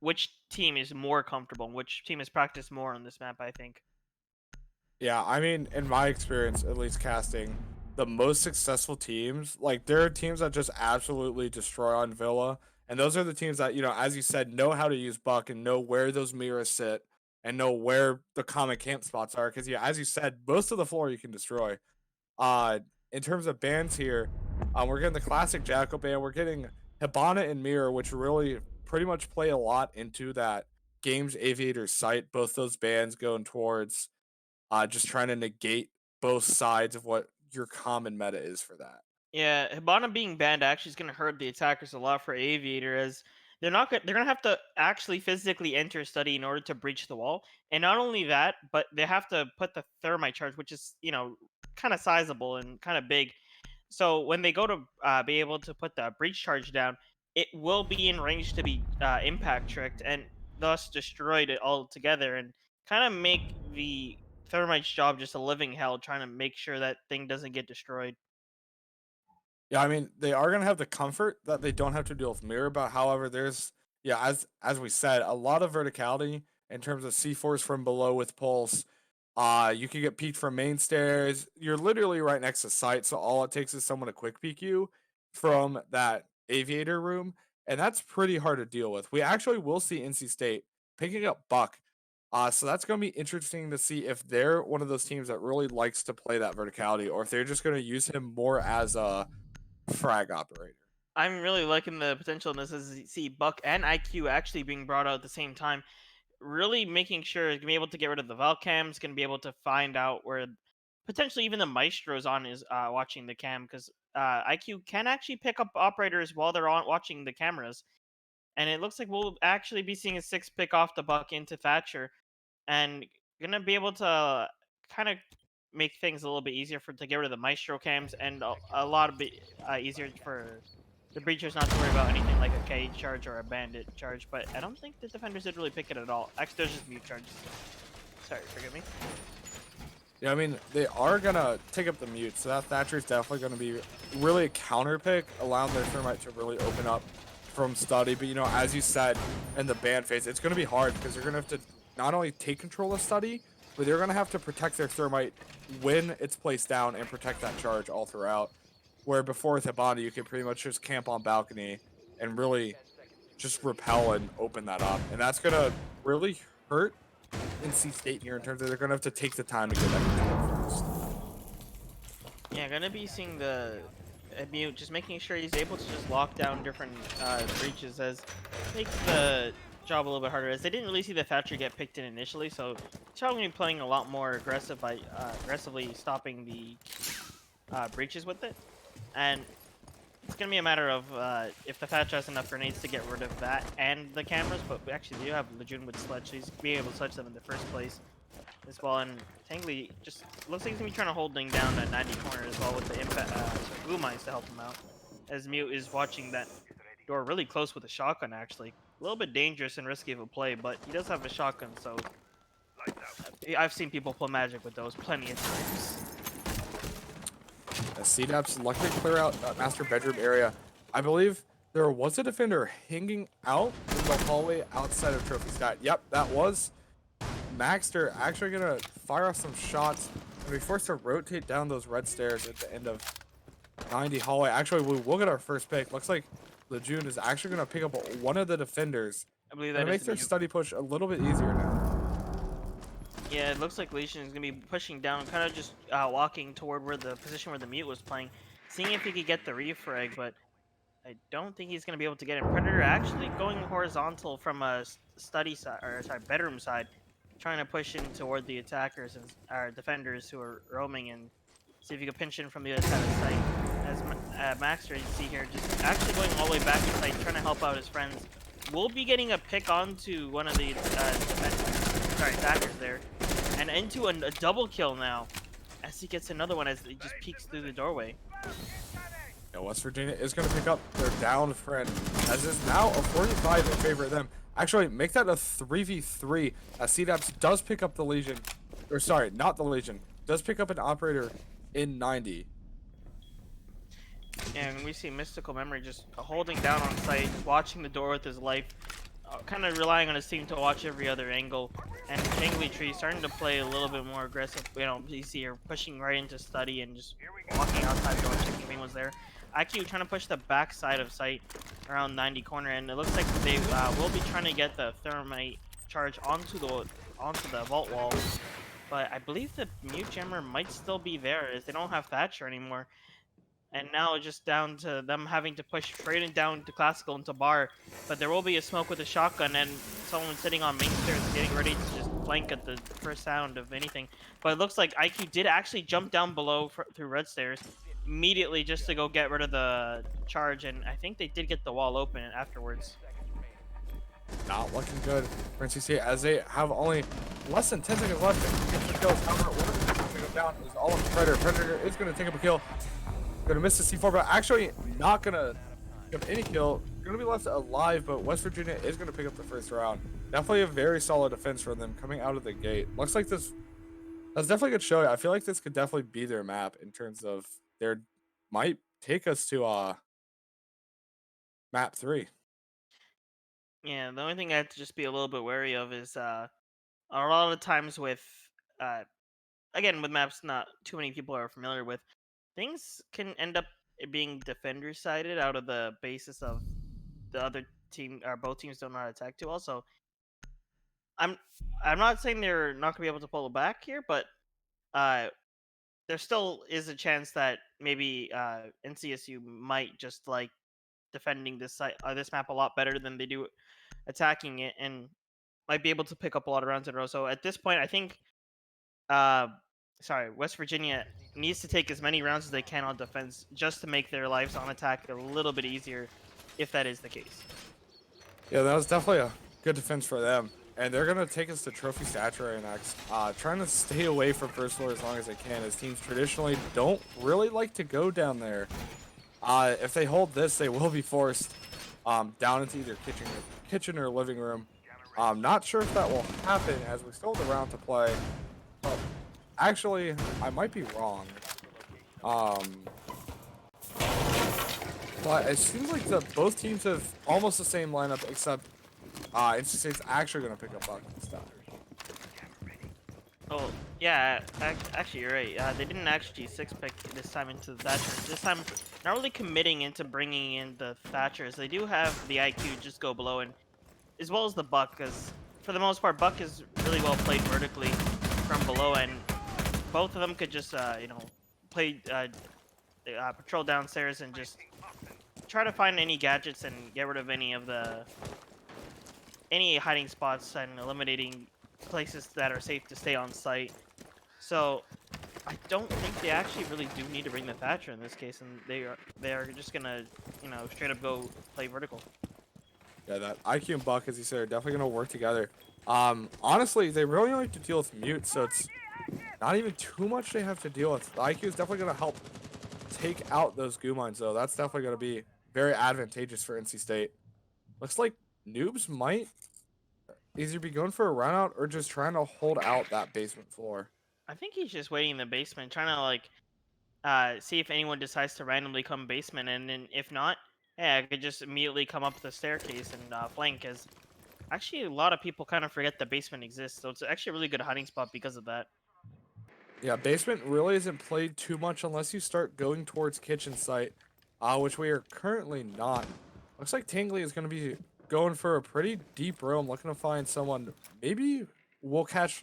which team is more comfortable and which team has practiced more on this map, I think. Yeah, I mean, in my experience, at least casting, the most successful teams, like there are teams that just absolutely destroy on Villa, and those are the teams that, as you said, know how to use Buck and know where those mirrors sit and know where the common camp spots are. Because yeah, as you said, most of the floor you can destroy. Uh, in terms of bands here, we're getting the classic Jackal band. We're getting Hibana and Mirror, which really pretty much play a lot into that Games Aviator site. Both those bands going towards just trying to negate both sides of what your common meta is for that. Yeah, Hibana being banned actually is going to hurt the attackers a lot for Aviator, as they're going to have to actually physically enter study in order to breach the wall. And not only that, but they have to put the thermite charge, which is, kind of sizable and kind of big. So when they go to be able to put the breach charge down, it will be in range to be impact tricked and thus destroyed it altogether, and kind of make the thermite's job just a living hell trying to make sure that thing doesn't get destroyed. Yeah, I mean, they are gonna have the comfort that they don't have to deal with mirror, but however, there's yeah, as we said, a lot of verticality in terms of C4s from below with pulse. You can get peeked from main stairs. You're literally right next to site, so all it takes is someone to quick peek you from that aviator room, and that's pretty hard to deal with. We actually will see NC State picking up Buck. So that's going to be interesting to see if they're one of those teams that really likes to play that verticality, or if they're just going to use him more as a frag operator. I'm really liking the potential in this as you see Buck and IQ actually being brought out at the same time. Really making sure it's gonna be able to get rid of the Valcams, gonna be able to find out where potentially even the Maestro's on is watching the cam, because IQ can actually pick up operators while they're on watching the cameras. And it looks like we'll actually be seeing a six pick off the Buck into Thatcher, and gonna be able to kind of make things a little bit easier for to get rid of the Maestro cams, and a lot of bit easier for the breachers not to worry about anything like a K charge or a bandit charge. But I don't think the defenders did really pick it at all. Actually, there's just mute charges. Sorry, forgive me. Yeah, I mean, they are going to take up the mute, so that Thatcher is definitely going to be really a counter pick, allowing their thermite to really open up from study. But, as you said in the ban phase, it's going to be hard because you're going to have to not only take control of study, but they're going to have to protect their thermite when it's placed down and protect that charge all throughout. Where before with Hibana, you could pretty much just camp on balcony and really just repel and open that up. And that's going to really hurt NC State here in terms of they're going to have to take the time to get that control first. Yeah, gonna be seeing the mute, just making sure he's able to just lock down different breaches, as makes the job a little bit harder, as they didn't really see the Thatcher get picked in initially, so he's probably gonna be playing a lot more aggressive by aggressively stopping the breaches with it. And it's gonna be a matter of if the Thatcher has enough grenades to get rid of that and the cameras, but we actually do have Lejeune with Sledge, so he's being able to sledge them in the first place. as well, and Tangley just looks like he's gonna be trying to holding down that 90 corner as well with the impact glue mines to help him out. As Mute is watching that door really close with a shotgun, actually. A little bit dangerous and risky of a play, but he does have a shotgun, so I've seen people play Magic with those plenty of times. CDAP's lucky to clear out that master bedroom area. I believe there was a defender hanging out in the hallway outside of Trophy Stat. Yep, that was Maxter actually gonna fire off some shots and be forced to rotate down those red stairs at the end of 90 hallway. Actually, we will get our first pick. Looks like Lejeune is actually gonna pick up one of the defenders. I believe That that makes is their Mute. study push a little bit easier now. Yeah, it looks like Legion is gonna be pushing down, kind of just walking toward where the position where the Mute was playing, seeing if he could get the refrag, but I don't think he's gonna be able to get it. Predator actually going horizontal from a study side, or sorry, bedroom side, trying to push in toward the attackers and our defenders who are roaming, and see if you can pinch in from the other side of the site. As Maxter, you see here, just actually going all the way back inside, trying to help out his friends. We'll be getting a pick onto one of the attackers there, and into a double kill now, as he gets another one as he just peeks through the doorway. Yeah, West Virginia is going to pick up their downed friend, as is now a 45 in favor of them. Actually, make that a 3v3, as CDAPS does pick up the Legion, or sorry, not the Legion, does pick up an operator in 90. And we see Mystical Memory just holding down on site, watching the door with his life, kind of relying on his team to watch every other angle. And Jangly Tree starting to play a little bit more aggressive. You know, you see her pushing right into study and just walking outside the door, checking if anyone's there. IQ trying to push the back side of site around 90 corner, and it looks like they will be trying to get the thermite charge onto the vault wall. But I believe the Mute Jammer might still be there, as they don't have Thatcher anymore. And now just down to them having to push straight and down to Classical into bar. But there will be a smoke with a shotgun and someone sitting on main stairs getting ready to just flank at the first sound of anything. But it looks like IQ did actually jump down below through red stairs immediately just to go get rid of the charge. And I think they did get the wall open afterwards. Not looking good for NCC, as they have only less than 10 seconds left to get the kills. However, one of them is going to go down. Is all of Predator. Predator is going to take up a kill. Going to miss the C4, but actually not going to pick up any kill. Going to be left alive, but West Virginia is going to pick up the first round. Definitely a very solid defense for them coming out of the gate. Looks like that's definitely a good show. I feel like this could definitely be their map in terms of their might take us to map 3. Yeah, the only thing I have to just be a little bit wary of is a lot of times with again with maps not too many people are familiar with, things can end up being defender sided out of the basis of the other team or both teams don't know how to attack too well. So I'm not saying they're not gonna be able to pull it back here, but there still is a chance that maybe NCSU might just like defending this this map a lot better than they do attacking it, and might be able to pick up a lot of rounds in a row. So at this point, I think West Virginia needs to take as many rounds as they can on defense just to make their lives on attack a little bit easier, if that is the case. Yeah, that was definitely a good defense for them. And they're going to take us to Trophy Statuary next. Trying to stay away from first floor as long as they can, as teams traditionally don't really like to go down there. If they hold this, they will be forced down into either kitchen or living room. Not sure if that will happen, as we still have the round to play. But actually, I might be wrong. But it seems like both teams have almost the same lineup, except NC State's actually going to pick up Buck stuff. Oh, yeah, actually you're right. They didn't actually 6-pick this time into the Thatchers. This time, not really committing into bringing in the Thatchers. They do have the IQ just go below, and as well as the Buck, because for the most part, Buck is really well played vertically from below, and both of them could just, play, patrol downstairs and just try to find any gadgets and get rid of any hiding spots and eliminating places that are safe to stay on site. So I don't think they actually really do need to bring the Thatcher in this case, and they are just gonna straight up go play vertical. Yeah, that IQ and Buck, as you said, are definitely going to work together. Honestly, they really only have to deal with Mute, so it's not even too much they have to deal with. The IQ is definitely going to help take out those goo mines, though. That's definitely going to be very advantageous for NC State. Looks like Noobs might either be going for a run out or just trying to hold out that basement floor. I think he's just waiting in the basement, trying to like see if anyone decides to randomly come basement, and then if not, yeah, I could just immediately come up the staircase and flank. As actually, a lot of people kind of forget the basement exists, so it's actually a really good hiding spot because of that. Yeah, basement really isn't played too much unless you start going towards kitchen site, which we are currently not. Looks like Tingley is going to be going for a pretty deep room, looking to find someone. Maybe we'll catch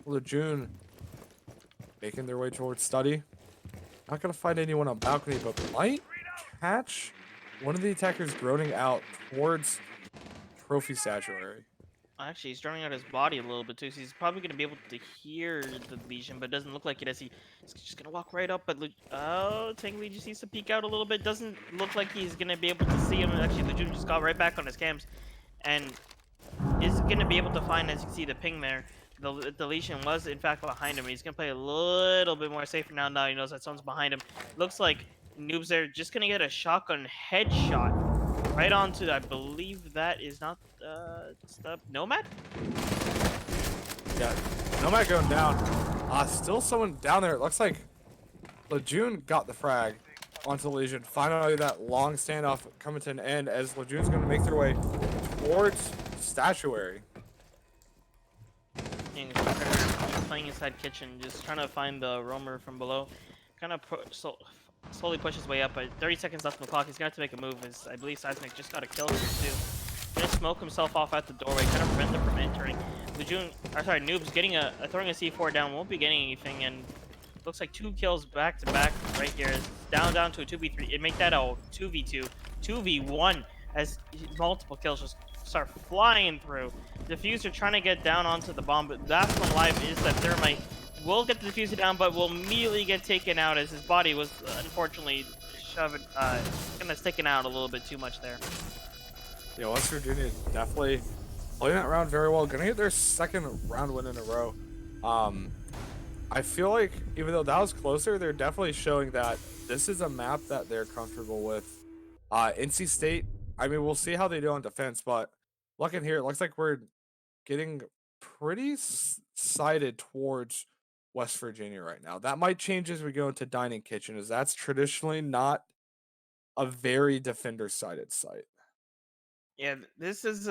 Lejeune making their way towards study. Not going to find anyone on balcony, but might catch one of the attackers groaning out towards trophy statuary. Actually, he's drawing out his body a little bit too, so he's probably going to be able to hear the Legion, but it doesn't look like it as he's just going to walk right up. But oh, Tingley just needs to peek out a little bit. Doesn't look like he's going to be able to see him. Actually, Legion just got right back on his cams and is going to be able to find, as you can see, the ping there. The Legion was, in fact, behind him. He's going to play a little bit more safer now. Now he knows that someone's behind him. Looks like Noobs there just going to get a shotgun headshot right onto, I believe that is not Nomad? Yeah, Nomad going down. Still someone down there. It looks like Lejeune got the frag onto Legion. Finally, that long standoff coming to an end as Lejeune's going to make their way towards statuary. And playing inside kitchen, just trying to find the roamer from below. Kind of slowly push his way up, but 30 seconds left on the clock. He's going to have to make a move, as I believe Seismic just got a kill here too. Gonna smoke himself off at the doorway, kind of prevent them from entering. Noob's getting throwing a C4 down, won't be getting anything, and looks like 2 kills back to back right here. It's down to a 2v3. It make that a 2v2, 2v1 as multiple kills just start flying through. Diffuser trying to get down onto the bomb, but that's when live is that Thermite will get the diffuser down, but will immediately get taken out as his body was unfortunately kind of sticking out a little bit too much there. Yeah, West Virginia definitely playing that round very well. Gonna get their second round win in a row. I feel like even though that was closer, they're definitely showing that this is a map that they're comfortable with. NC State, I mean, we'll see how they do on defense, but looking here, it looks like we're getting pretty sided towards West Virginia right now. That might change as we go into Dining Kitchen, as that's traditionally not a very defender-sided site. Yeah, this is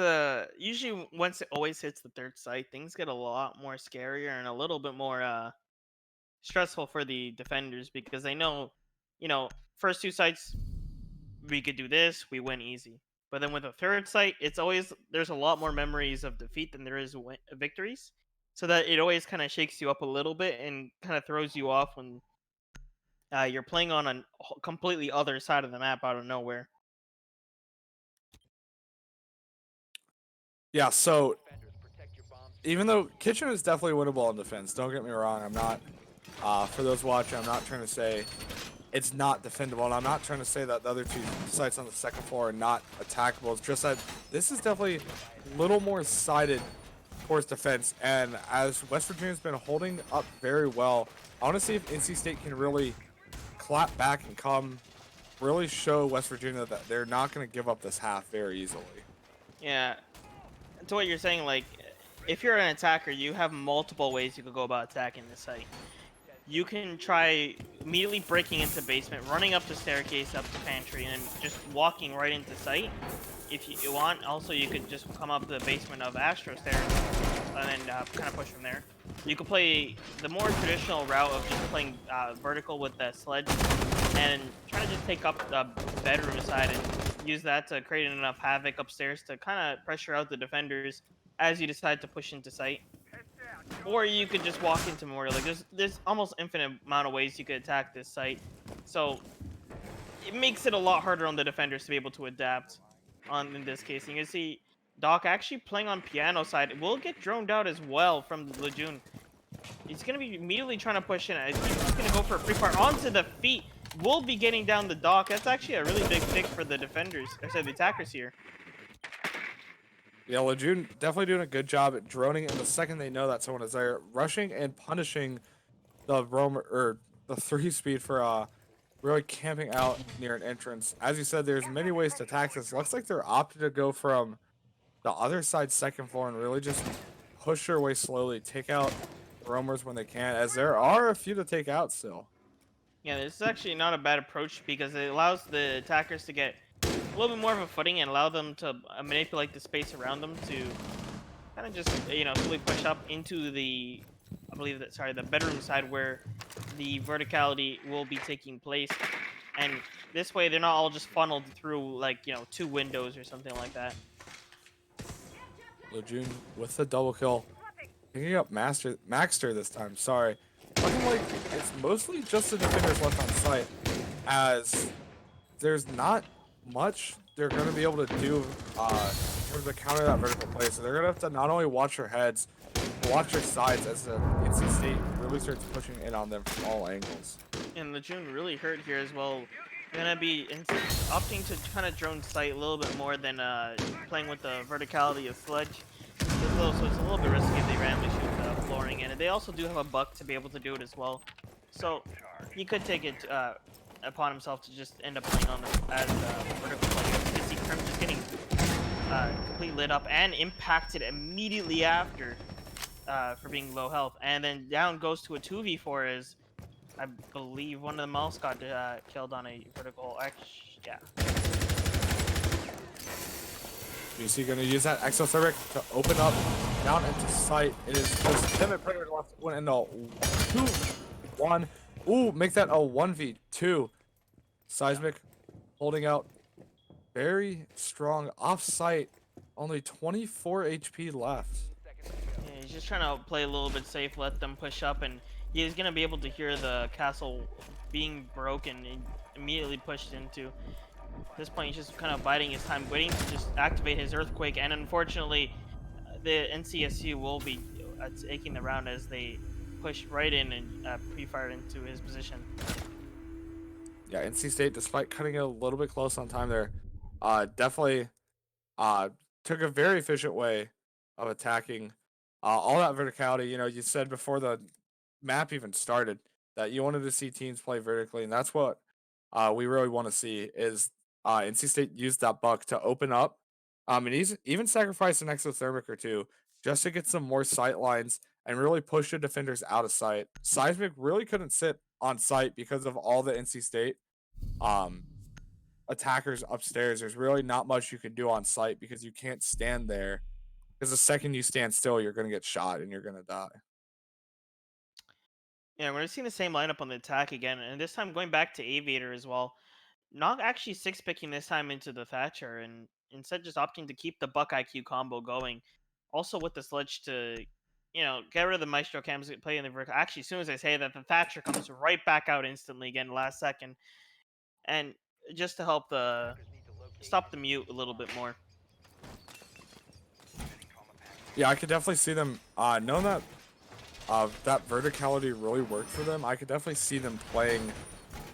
usually once it always hits the third site, things get a lot more scarier and a little bit more stressful for the defenders because they know, first 2 sites we could do this, we win easy. But then with the third site, there's a lot more memories of defeat than there is victories, so that it always kind of shakes you up a little bit and kind of throws you off when you're playing on a completely other side of the map out of nowhere. Yeah, so even though Kitchen is definitely winnable on defense, don't get me wrong, I'm not, for those watching, I'm not trying to say it's not defendable, and I'm not trying to say that the other 2 sites on the second floor are not attackable. It's just that this is definitely a little more sided towards defense, and as West Virginia's been holding up very well, I want to see if NC State can really clap back and really show West Virginia that they're not going to give up this half very easily. Yeah. To what you're saying, like, if you're an attacker, you have multiple ways you could go about attacking this site. You can try immediately breaking into basement, running up the staircase, up the pantry, and just walking right into site. If you want, also you could just come up the basement of Astro stairs and then kind of push from there. You could play the more traditional route of just playing vertical with the sledge and try to just take up the bedroom side and use that to create enough havoc upstairs to kind of pressure out the defenders as you decide to push into site. Or you could just walk into more. Like there's almost infinite amount of ways you could attack this site, so it makes it a lot harder on the defenders to be able to adapt. In this case, you can see Doc actually playing on piano side will get droned out as well from Lejeune. He's gonna be immediately trying to push in. I think he's gonna go for a free part onto the feet. Will be getting down the Doc. That's actually a really big pick for the defenders, or sorry, the attackers here. Yeah, Lejeune definitely doing a good job at droning, and the second they know that someone is there, rushing and punishing the roamer or the 3 speed for really camping out near an entrance. As you said, there's many ways to attack this. Looks like they're opting to go from the other side second floor and really just push their way slowly, take out the roamers when they can, as there are a few to take out still. Yeah, this is actually not a bad approach because it allows the attackers to get a little bit more of a footing and allow them to manipulate the space around them to kind of just slowly push up into the, I believe that, sorry, the bedroom side where the verticality will be taking place, and this way they're not all just funneled through like 2 windows or something like that. Lejeune with the double kill, picking up Maxter this time. Sorry, looking like it's mostly just the defenders left on site, as there's not much they're going to be able to do in terms of counter that vertical play. So they're going to have to not only watch their heads, but watch their sides as the NC State really starts pushing in on them from all angles. And Lejeune really hurt here as well. Gonna be opting to kind of drone sight a little bit more than playing with the verticality of Sledge. So it's a little bit risky if they randomly shoot the flooring, and they also do have a buck to be able to do it as well. So he could take it upon himself to just end up playing on them as vertical player. You can see Krim just getting completely lit up and impacted immediately after for being low health, and then down goes to a 2v4 as I believe one of them else got killed on a vertical. Yeah. GC going to use that exothermic to open up down into sight. It is just him and Predator left. One and a 2-1. Ooh, make that a 1v2. Seismic holding out very strong off site. Only 24 HP left. Yeah, he's just trying to play a little bit safe, let them push up, and he's gonna be able to hear the castle being broken and immediately pushed into. At this point, he's just kind of biding his time, waiting to just activate his earthquake, and unfortunately, the NCSU will be taking the round as they push right in and pre-fire into his position. Yeah, NC State, despite cutting it a little bit close on time there, definitely took a very efficient way of attacking all that verticality. You know, you said before the map even started that you wanted to see teams play vertically, and that's what we really want to see is NC State used that buck to open up, and he's even sacrificed an exothermic or two just to get some more sight lines and really push the defenders out of sight. Seismic really couldn't sit on site because of all the NC State um, attackers upstairs. There's really not much you can do on site because you can't stand there. Because the second you stand still, you're going to get shot and you're going to die. Yeah, we're seeing the same lineup on the attack again, and this time going back to Aviator as well. Not actually six picking this time into the Thatcher, and instead just opting to keep the Buck IQ combo going. Also with the Sledge to, get rid of the Maestro cams, play in the vertical. Actually, as soon as I say that, the Thatcher comes right back out instantly again last second, and just to help stop the mute a little bit more. Yeah, I could definitely see them knowing that that verticality really worked for them. I could definitely see them playing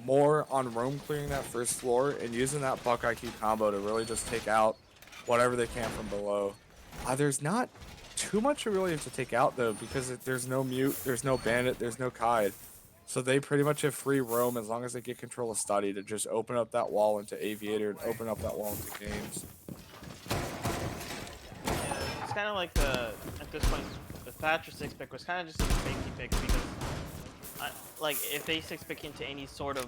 more on roam clearing that first floor and using that Buck IQ combo to really just take out whatever they can from below. There's not too much to really have to take out though, because there's no mute, there's no bandit, there's no Kaid. So they pretty much have free roam as long as they get control of study to just open up that wall into Aviator and open up that wall into games. Yeah, it's kind of like at this point, the Thatcher 6-pick was kind of just a safety pick because, like, if they 6-pick into any sort of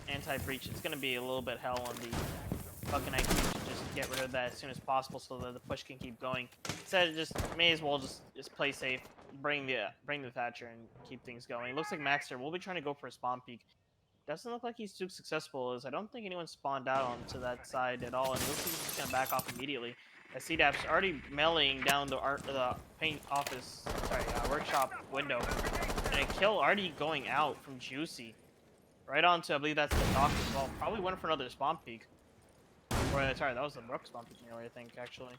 anti-breach, it's going to be a little bit hell on the fucking IQ to just get rid of that as soon as possible so that the push can keep going. Instead, just may as well just play safe, bring the Thatcher and keep things going. It looks like Maxter will be trying to go for a spawn peek. Doesn't look like he's too successful, as I don't think anyone spawned out onto that side at all, and it looks like he's just gonna back off immediately. As CDAP's already meleeing down the paint office, workshop window, and a kill already going out from Juicy, right onto, I believe that's the dock as well. Probably went for another spawn peek. Or sorry, that was the Brook spawn peek nearly, I think, actually.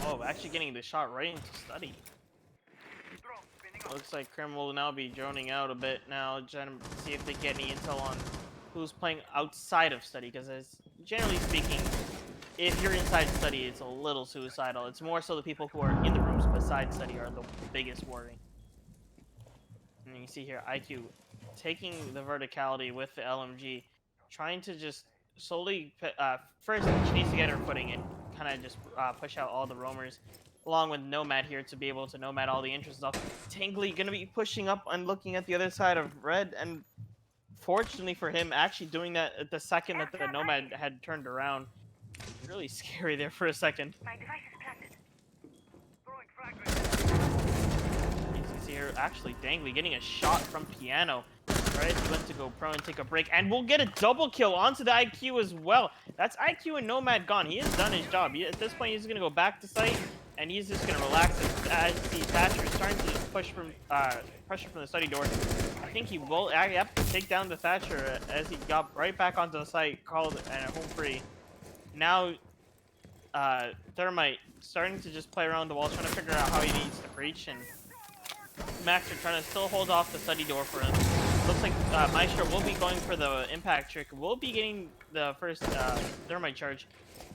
Oh, actually getting the shot right into study. Looks like Krim will now be droning out a bit now, trying to see if they get any intel on who's playing outside of study, because as generally speaking, if you're inside study, it's a little suicidal. It's more so the people who are in the rooms beside study are the biggest worry. And you can see here, IQ taking the verticality with the LMG, trying to just slowly, first she needs to get her footing and kind of just push out all the roamers, along with Nomad here to be able to Nomad all the entrances off. Tangly gonna be pushing up and looking at the other side of red, and fortunately for him, actually doing that at the second that the Nomad had turned around. Really scary there for a second. You can see here actually Dangly getting a shot from Piano. Right, he went to go pro and take a break, and we'll get a double kill onto the IQ as well. That's IQ and Nomad gone. He has done his job. At this point, he's gonna go back to site, and he's just gonna relax as the Thatcher is starting to just push from pressure from the study door. I think he will take down the Thatcher as he got right back onto the site, called and home free. Now, Thermite starting to just play around the wall, trying to figure out how he needs to breach, and Max are trying to still hold off the study door for him. Looks like Maestro will be going for the impact trick. Will be getting the first Thermite charge.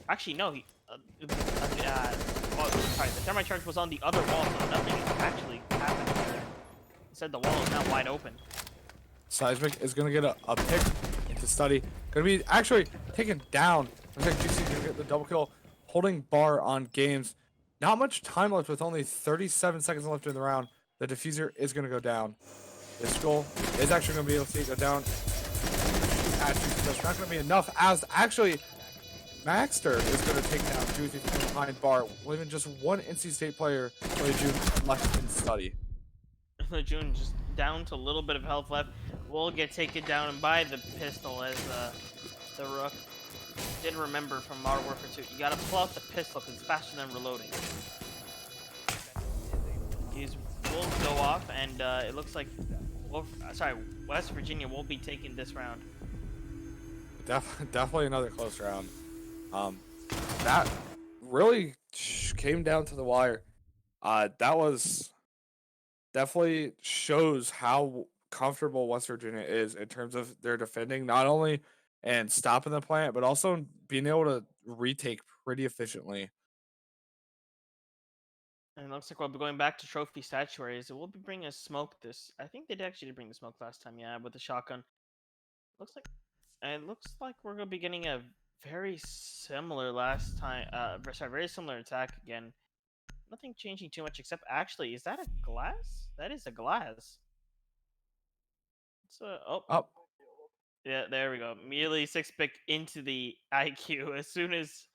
Actually, no. Well, sorry, the Thermite charge was on the other wall, so nothing is actually happening there. Instead, the wall is now wide open. Seismic is gonna get a pick into study. Gonna be actually taken down. Looks like GC gonna get the double kill, holding bar on games. Not much time left with only 37 seconds left in the round. The diffuser is gonna go down. This skull is actually gonna be able to see it go down. That's not gonna be enough, as actually Maxter is gonna take down Juicy from behind bar, leaving just one NC State player, June, left in study. June just down to a little bit of health left. Will get taken down by the pistol as the Rook did remember from Modern Warfare 2. You gotta pull out the pistol because it's faster than reloading. These will go off, and it looks like West Virginia will be taking this round. Definitely another close round. That really came down to the wire. That was definitely shows how comfortable West Virginia is in terms of their defending, not only and stopping the plant, but also being able to retake pretty efficiently. And it looks like we'll be going back to trophy statuaries. We'll be bringing a smoke this. I think they actually did bring the smoke last time, yeah, with the shotgun. It looks like we're gonna be getting a very similar last time. Very similar attack again. Nothing changing too much, except actually, is that a glass? That is a glass. It's a Up. Yeah, there we go. Immediately 6-pick into the IQ as soon as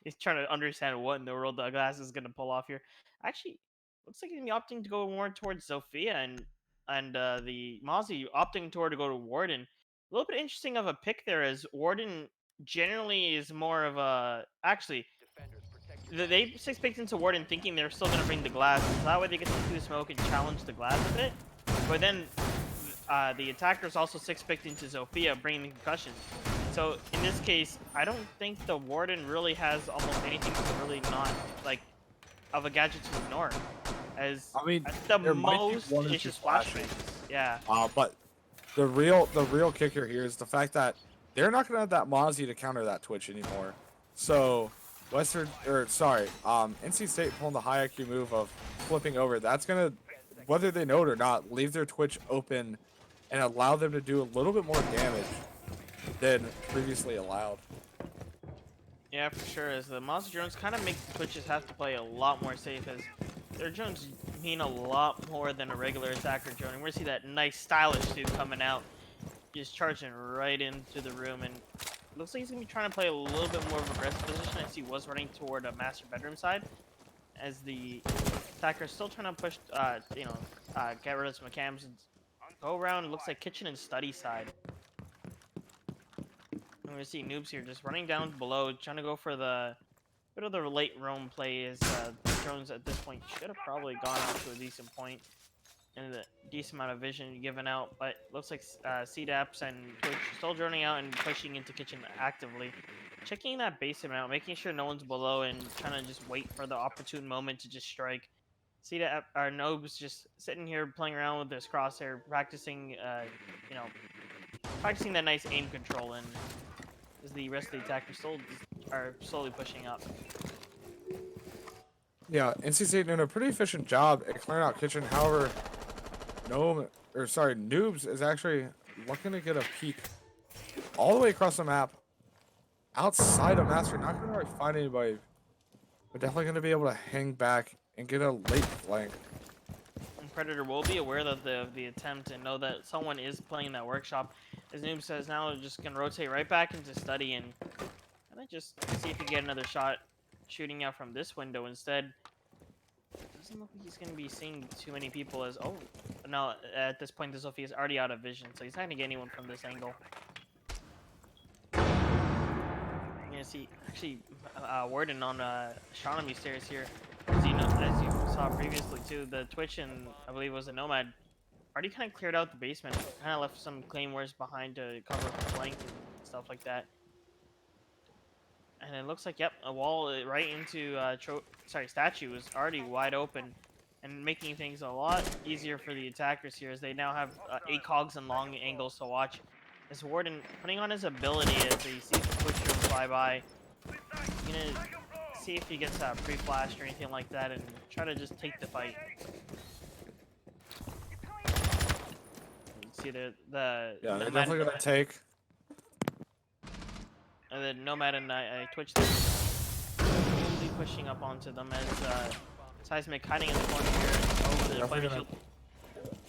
he's trying to understand what in the world the glass is gonna pull off here. Actually, looks like he's gonna be opting to go more towards Zofia and the Mozzie opting toward to go to Warden. A little bit interesting of a pick there, as Warden generally is more of a they 6-picked into Warden thinking they're still gonna bring the glass, so that way they get to do smoke and challenge the glass a bit. But then the attackers also 6-picked into Zofia, bringing the concussion. So in this case, I don't think the Warden really has almost anything to really not like of a gadget to ignore. As I mean, at the there might be most, one or it's two just flash flashes. bangs. Yeah. But the real kicker here is the fact that they're not gonna have that Mozzie to counter that Twitch anymore. So NC State pulling the high IQ move of flipping over. That's gonna, whether they know it or not, leave their Twitch open and allow them to do a little bit more damage than previously allowed. Yeah, for sure. As the Monster drones kind of make the Twitches have to play a lot more safe, as their drones mean a lot more than a regular attacker drone. And we're gonna see that nice stylish dude coming out, just charging right into the room, and looks like he's gonna be trying to play a little bit more of a aggressive position as he was running toward a master bedroom side. As the attacker is still trying to push, get rid of some cams and go around. It looks like kitchen and study side. I'm gonna see noobs here just running down below, trying to go for the bit of the late roam play. As the drones at this point should have probably gone out to a decent point and a decent amount of vision given out, but looks like CDAPS and Twitch still droning out and pushing into kitchen actively, checking that base amount, making sure no one's below, and trying to just wait for the opportune moment to just strike. CDAP our Nobes just sitting here playing around with this crosshair, practicing practicing that nice aim control, and as the rest of the attackers still are slowly pushing up. Yeah, NC State doing a pretty efficient job at clearing out kitchen. However, Noobs is actually looking to get a peek all the way across the map, outside of Master. Not gonna really find anybody, but definitely gonna be able to hang back and get a late flank. And Predator will be aware of the attempt and know that someone is playing that workshop. As Noob says, now we're just gonna rotate right back into study and just see if we get another shot shooting out from this window instead. Doesn't look like he's gonna be seeing too many people as no, at this point the Sophia is already out of vision, so he's not gonna get anyone from this angle. You're gonna see actually Warden on astronomy stairs here. As you know, as you saw previously too, the Twitch and I believe it was a Nomad already kind of cleared out the basement, kind of left some claymores behind to cover the flank and stuff like that. And it looks like, yep, a wall right into statue is already wide open, and making things a lot easier for the attackers here, as they now have 8 cogs and long angles to watch. As Warden putting on his ability as he sees the Twitcher fly by, he's gonna see if he gets pre-flashed or anything like that, and try to just take the fight. You see Yeah, they're definitely gonna take. And then Nomad and I Twitch them, slowly pushing up onto them as Seismic hiding in the corner here over the flaming shield.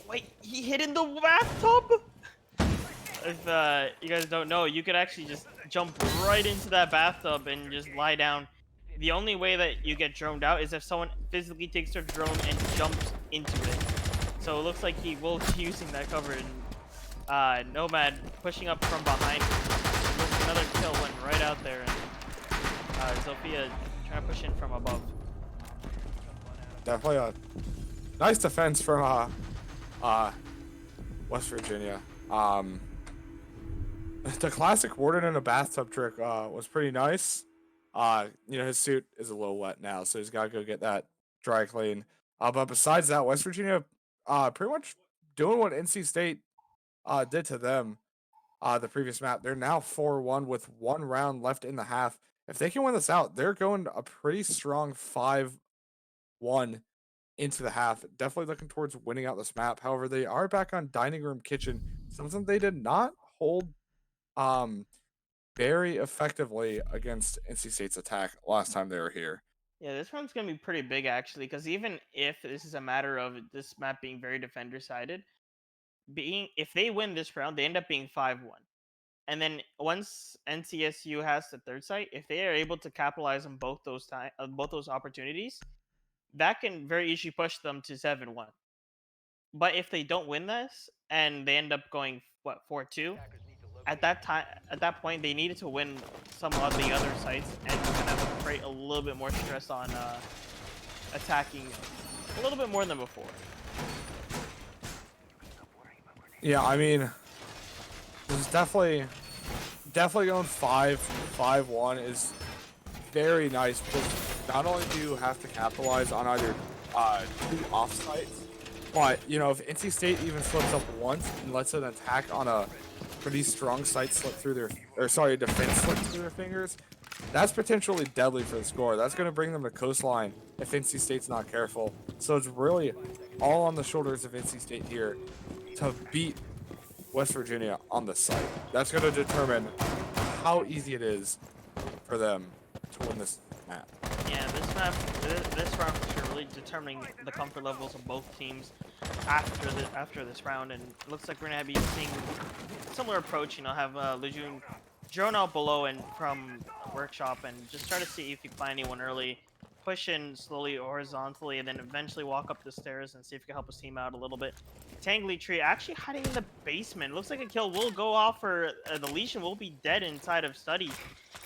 Wait, he hid in the bathtub? If you guys don't know, you could actually just jump right into that bathtub and just lie down. The only way that you get droned out is if someone physically takes their drone and jumps into it. So it looks like he will be using that cover, and Nomad pushing up from behind. Another kill went right out there, and Sophia trying to push in from above. Definitely a nice defense from West Virginia. The classic Warden in a bathtub trick was pretty nice. His suit is a little wet now, so he's got to go get that dry clean. But besides that, West Virginia pretty much doing what NC State did to them the previous map. They're now 4-1 with 1 round left in the half. If they can win this out, they're going a pretty strong 5-1 into the half. Definitely looking towards winning out this map. However, they are back on Dining Room Kitchen, something they did not hold very effectively against NC State's attack last time they were here. Yeah, this one's gonna be pretty big actually, because even if this is a matter of this map being very defender sided, if they win this round, they end up being 5-1. And then once NCSU has the third site, if they are able to capitalize on both those opportunities, that can very easily push them to 7-1. But if they don't win this and they end up going 4-2, at that point they needed to win some of the other sites and kind of create a little bit more stress on attacking a little bit more than before. Yeah, I mean, it's definitely going 5-1 is very nice, because not only do you have to capitalize on either 2 offsites, but if NC State even slips up once and lets an attack on a pretty strong site slip through defense slip through their fingers, that's potentially deadly for the score. That's going to bring them to coastline if NC State's not careful. So it's really all on the shoulders of NC State here to beat West Virginia on the site. That's going to determine how easy it is for them to win this map. Yeah, this round for sure, really determining the comfort levels of both teams after this round, and it looks like we're gonna be seeing a similar approach. Have Lejeune drone out below and from workshop, and just try to see if you can find anyone early. Push in slowly horizontally, and then eventually walk up the stairs and see if you can help his team out a little bit. Tangly Tree actually hiding in the basement. Looks like a kill will go off, for the Legion will be dead inside of study.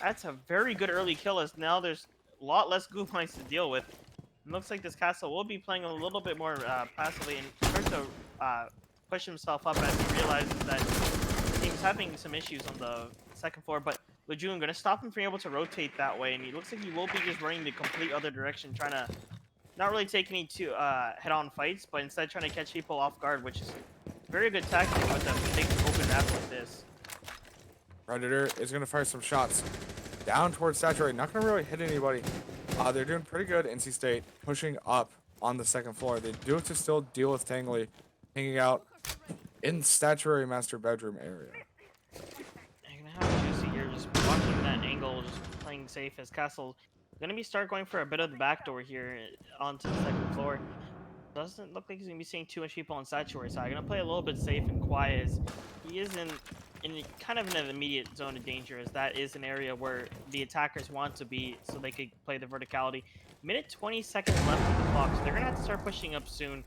That's a very good early kill, as now there's a lot less goo mines to deal with. It looks like this castle will be playing a little bit more passively, and starts to push himself up as he realizes that he's having some issues on the second floor. But Lejeune gonna stop him from being able to rotate that way, and he looks like he will be just running the complete other direction, trying to not really take any head-on fights, but instead trying to catch people off guard, which is a very good tactic with a big open map like this. Predator is going to fire some shots down towards Saturate. Not going to really hit anybody. They're doing pretty good. NC State pushing up on the second floor. They do have to still deal with Tangley hanging out in Statuary Master Bedroom area. You're gonna have Juicy here just watching that angle, just playing safe as Castle gonna be start going for a bit of the backdoor here onto the second floor. Doesn't look like he's gonna be seeing too much people on Saturday side. Gonna play a little bit safe and quiet as he is in kind of in an immediate zone of danger, as that is an area where the attackers want to be so they could play the verticality. Minute 20 seconds left of the clock, so they're gonna have to start pushing up soon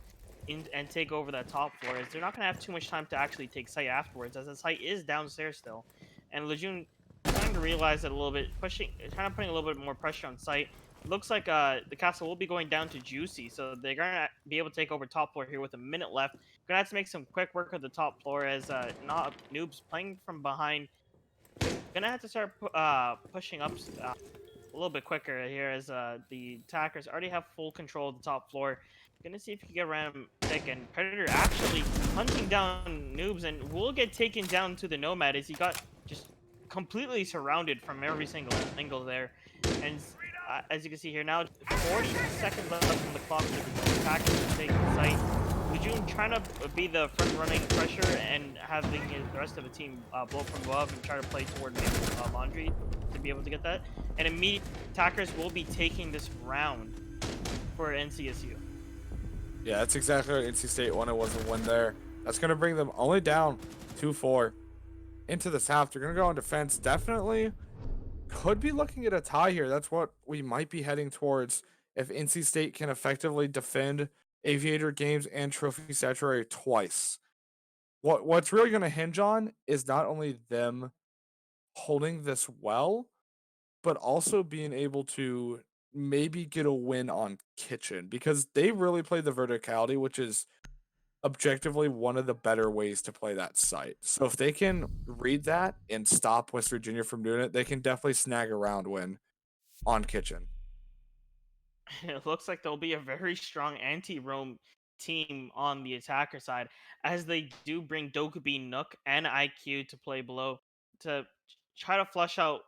and take over that top floor, as they're not gonna have too much time to actually take site afterwards, as the site is downstairs still. And Lejeune trying to realize it a little bit, trying to putting a little bit more pressure on site. Looks like the castle will be going down to Juicy, so they're gonna be able to take over top floor here with a minute left. Gonna have to make some quick work of the top floor, as not Noobs playing from behind. Gonna have to start pushing up a little bit quicker here, as the attackers already have full control of the top floor. Gonna see if he can get around Thick, and Predator actually hunting down Noobs, and will get taken down to the Nomad, as he got just completely surrounded from every single angle there. And as you can see here now, 40 seconds left on the clock for the attackers to take the site. Lejeune trying to be the front-running pressure and having the rest of the team blow from above and try to play toward Laundry to be able to get that. And immediate attackers will be taking this round for NCSU. Yeah, that's exactly what NC State wanted, was a win there. That's going to bring them only down 2-4 into this half. They're going to go on defense. Definitely could be looking at a tie here. That's what we might be heading towards if NC State can effectively defend Aviator Games and Trophy Saturday twice. What's really going to hinge on is not only them holding this well, but also being able to maybe get a win on Kitchen, because they really play the verticality, which is objectively one of the better ways to play that site. So if they can read that and stop West Virginia from doing it, they can definitely snag a round win on Kitchen. It looks like there'll be a very strong anti-roam team on the attacker side, as they do bring Dokkaebi, Nook, and IQ to play below to try to flush out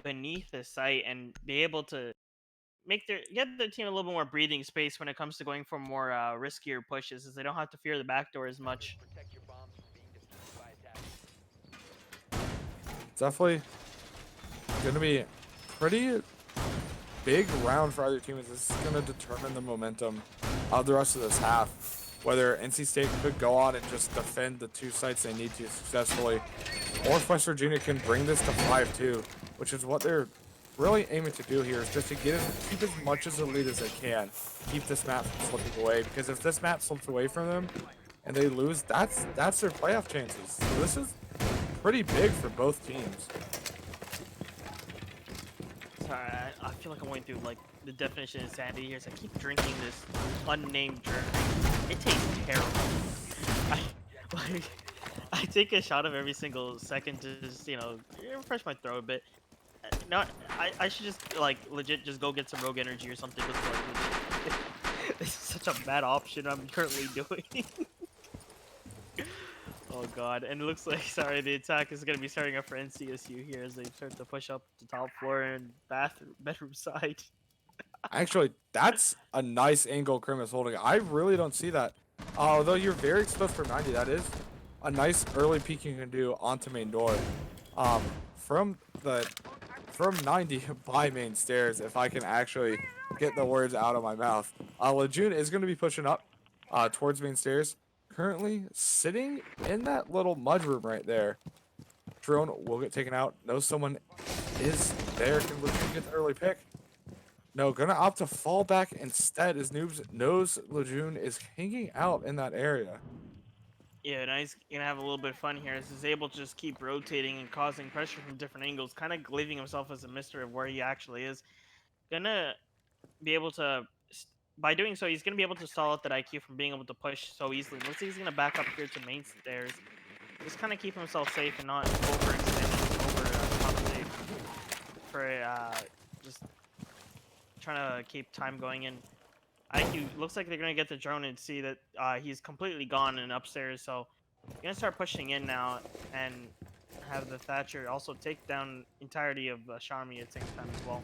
beneath the site and be able to get their team a little bit more breathing space when it comes to going for more riskier pushes, as they don't have to fear the backdoor as much. Definitely going to be pretty big round for either team, as this is going to determine the momentum of the rest of this half. Whether NC State could go on and just defend the two sites they need to successfully, or if West Virginia can bring this to 5-2, which is what they're really aiming to do here, is just to keep as much as the lead as they can, keep this map from slipping away. Because if this map slips away from them and they lose, that's their playoff chances. So this is pretty big for both teams. Sorry, I feel like I'm going through like the definition of insanity here, so I keep drinking this unnamed drink. It tastes terrible. I take a shot of every single second to just, refresh my throat a bit. No, I should just like legit just go get some Rogue Energy or something. This is such a bad option I'm currently doing. Oh god, and it looks like, sorry, the attack is going to be starting up for NCSU here as they start to push up the top floor and bedroom side. Actually, that's a nice angle Krim is holding. I really don't see that. Although you're very exposed for 90, that is a nice early peek you can do onto main door. From 90 by main stairs, if I can actually get the words out of my mouth. Lejeune is going to be pushing up towards main stairs. Currently sitting in that little mudroom right there. Drone will get taken out. Knows someone is there. Can Lejeune get the early pick? No, gonna opt to fall back instead, as Noobs knows Lejeune is hanging out in that area. Yeah, and he's gonna have a little bit of fun here, as he's able to just keep rotating and causing pressure from different angles, kind of leaving himself as a mystery of where he actually is. Gonna be able to, by doing so, he's gonna be able to stall out that IQ from being able to push so easily. Looks like he's gonna back up here to main stairs, just kind of keep himself safe and not overcompensate for just trying to keep time going in. IQ looks like they're gonna get the drone and see that he's completely gone and upstairs, so gonna start pushing in now and have the Thatcher also take down entirety of Charmy at the same time as well.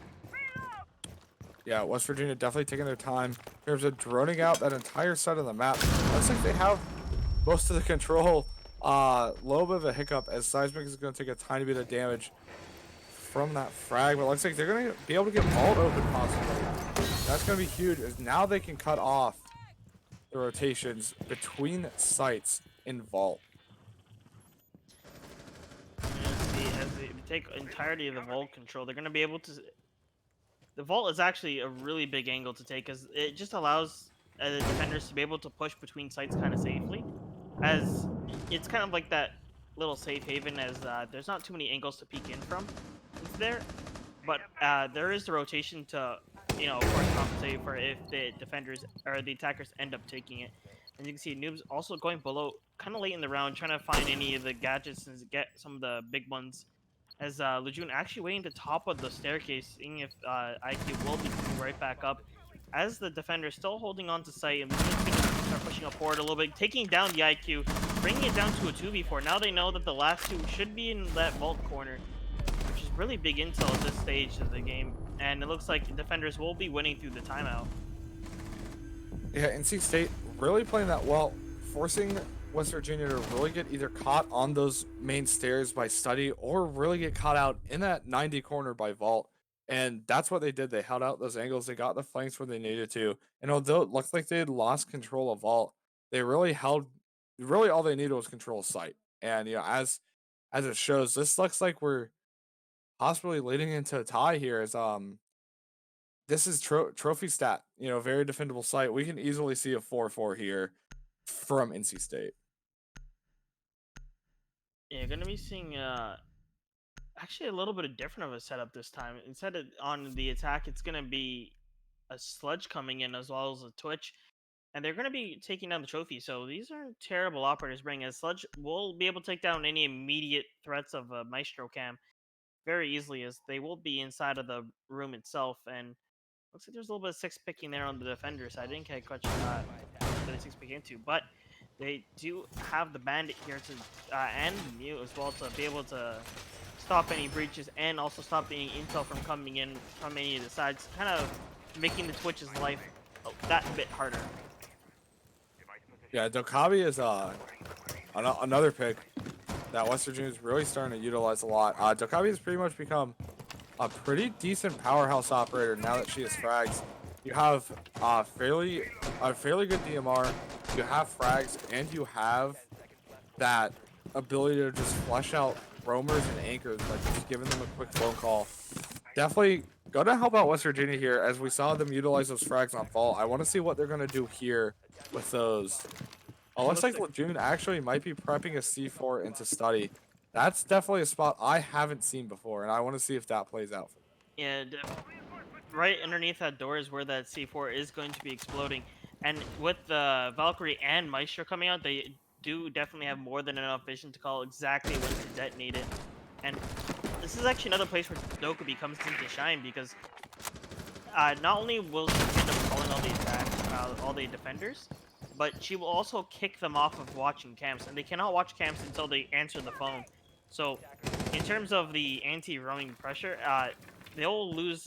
Yeah, West Virginia definitely taking their time in terms of droning out that entire side of the map. Looks like they have most of the control. Little bit of a hiccup as Seismic is going to take a tiny bit of damage from that frag, but it looks like they're going to be able to get Vault open possibly. That's going to be huge as now they can cut off the rotations between sites in Vault. As they take entirety of the Vault control, they're going to be able to. The Vault is actually a really big angle to take because it just allows the defenders to be able to push between sites kind of safely, as it's kind of like that little safe haven as there's not too many angles to peek in from. It's there, but there is the rotation to, of course, compensate for if the defenders or the attackers end up taking it. And you can see Noobs also going below kind of late in the round, trying to find any of the gadgets and get some of the big ones. As Lejeune actually waiting at the top of the staircase, seeing if IQ will be coming right back up. As the defender still holding on to site, and Lejeune's going to start pushing up forward a little bit, taking down the IQ, bringing it down to a 2v4. Now they know that the last two should be in that vault corner, which is really big intel at this stage of the game. And it looks like the defenders will be winning through the timeout. Yeah, NC State really playing that well, forcing West Virginia to really get either caught on those main stairs by Study or really get caught out in that 90 corner by Vault. And that's what they did. They held out those angles. They got the flanks where they needed to. And although it looked like they had lost control of Vault, they really all they needed was control of sight. And, as it shows, this looks like we're possibly leading into a tie here as, this is trophy stat, very defendable site. We can easily see a 4-4 here from NC State. Yeah, gonna be seeing actually a little bit of different of a setup this time. Instead of on the attack, it's gonna be a Sludge coming in as well as a Twitch, and they're gonna be taking down the trophy. So these aren't terrible operators. Bring as Sludge will be able to take down any immediate threats of a Maestro Cam very easily, as they will be inside of the room itself. And looks like there's a little bit of six picking there on the defender side. I didn't catch the six pick into, but they do have the Bandit here to and Mew as well to be able to stop any breaches and also stop any intel from coming in from any of the sides, kind of making the Twitch's life that bit harder. Yeah, Dokkaebi is another pick that West Virginia is really starting to utilize a lot. Dokkaebi has pretty much become a pretty decent powerhouse operator now that she has frags. You have a fairly good DMR, you have frags, and you have that ability to just flush out roamers and anchors by just giving them a quick phone call. Definitely gonna help out West Virginia here as we saw them utilize those frags on Vault. I want to see what they're gonna do here with those. Oh, looks like Lejeune actually might be prepping a C4 into Study. That's definitely a spot I haven't seen before, and I want to see if that plays out. Yeah, right underneath that door is where that C4 is going to be exploding. And with the Valkyrie and Maestro coming out, they do definitely have more than enough vision to call exactly when to detonate it. And this is actually another place where Dokkaebi comes into shine, because not only will she end up calling all the attacks, all the defenders, but she will also kick them off of watching camps, and they cannot watch camps until they answer the phone. So, in terms of the anti-roaming pressure, they'll lose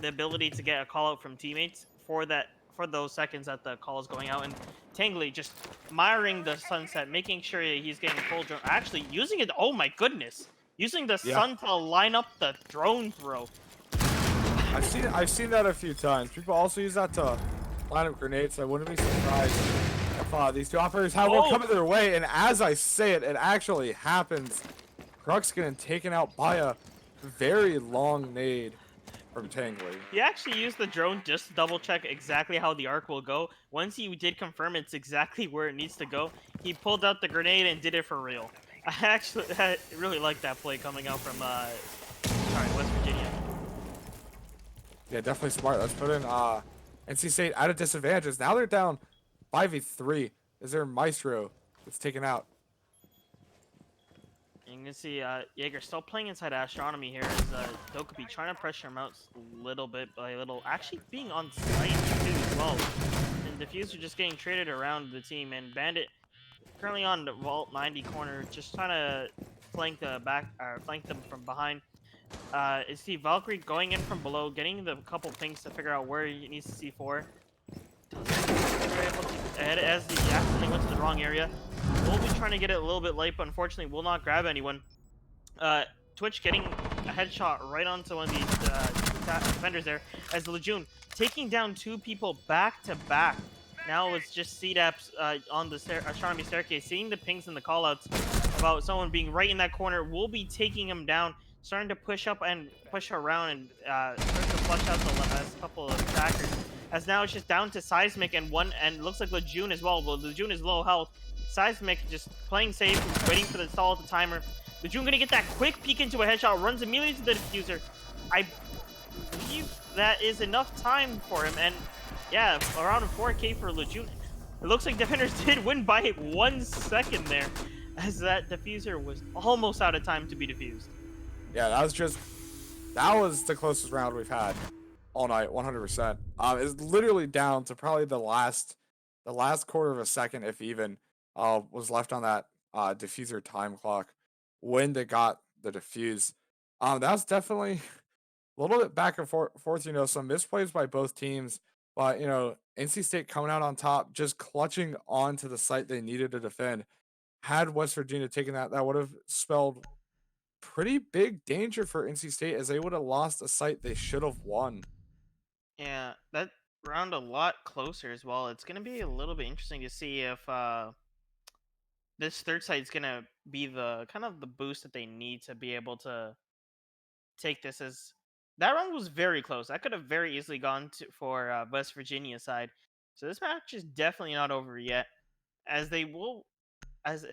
the ability to get a call out from teammates for those seconds that the call is going out. And Tangley just miring the Sunset, making sure he's getting full drone. Actually, using it. Oh my goodness! Using the sun to line up the drone throw. I've seen that a few times. People also use that to line up grenades. So I wouldn't be surprised if these two operators have one coming their way. And as I say it, it actually happens. Crux getting taken out by a very long nade from Tangley. He actually used the drone just to double check exactly how the arc will go. Once he did confirm it's exactly where it needs to go, he pulled out the grenade and did it for real. I really like that play coming out from West Virginia. Yeah, definitely smart. Let's put in NC State at a disadvantage. Now they're down 5v3. Is there Maestro that's taken out? You can see Jaeger still playing inside Astronomy here as Dokkaebi trying to pressure him out little bit by little. Actually being on site too as well. And Diffuser just getting traded around the team, and Bandit currently on the Vault 90 corner, just trying to flank the back, or flank them from behind. Is see Valkyrie going in from below, getting the couple pings to figure out where he needs to C4. They're able to head as he accidentally went to the wrong area. We'll be trying to get it a little bit late, but unfortunately will not grab anyone. Twitch getting a headshot right onto one of these defenders there, as Lejeune taking down 2 people back to back. Now it's just CDAPs on the astronomy staircase, seeing the pings and the callouts about someone being right in that corner. Will be taking him down, starting to push up and push around and start to flush out the last couple of attackers. As now it's just down to Seismic and looks like Lejeune as well, but Lejeune is low health. Seismic just playing safe, waiting for the stall of the timer. Lejeune gonna get that quick peek into a headshot, runs immediately to the diffuser. I believe that is enough time for him, and yeah, around 4K for Lejeune. It looks like defenders did win by 1 second there, as that diffuser was almost out of time to be defused. Yeah, that was the closest round we've had all night, 100%. It's literally down to probably the last quarter of a second, if even, was left on that diffuser time clock when they got the defuse. That's definitely a little bit back and forth, some misplays by both teams, but, NC State coming out on top, just clutching on to the site they needed to defend. Had West Virginia taken that would have spelled pretty big danger for NC State, as they would have lost a site they should have won. Yeah, that round a lot closer as well. It's gonna be a little bit interesting to see if this third site is gonna be the kind of the boost that they need to be able to take this. As that round was very close. That could have very easily gone for West Virginia side. So this match is definitely not over yet, as they will, as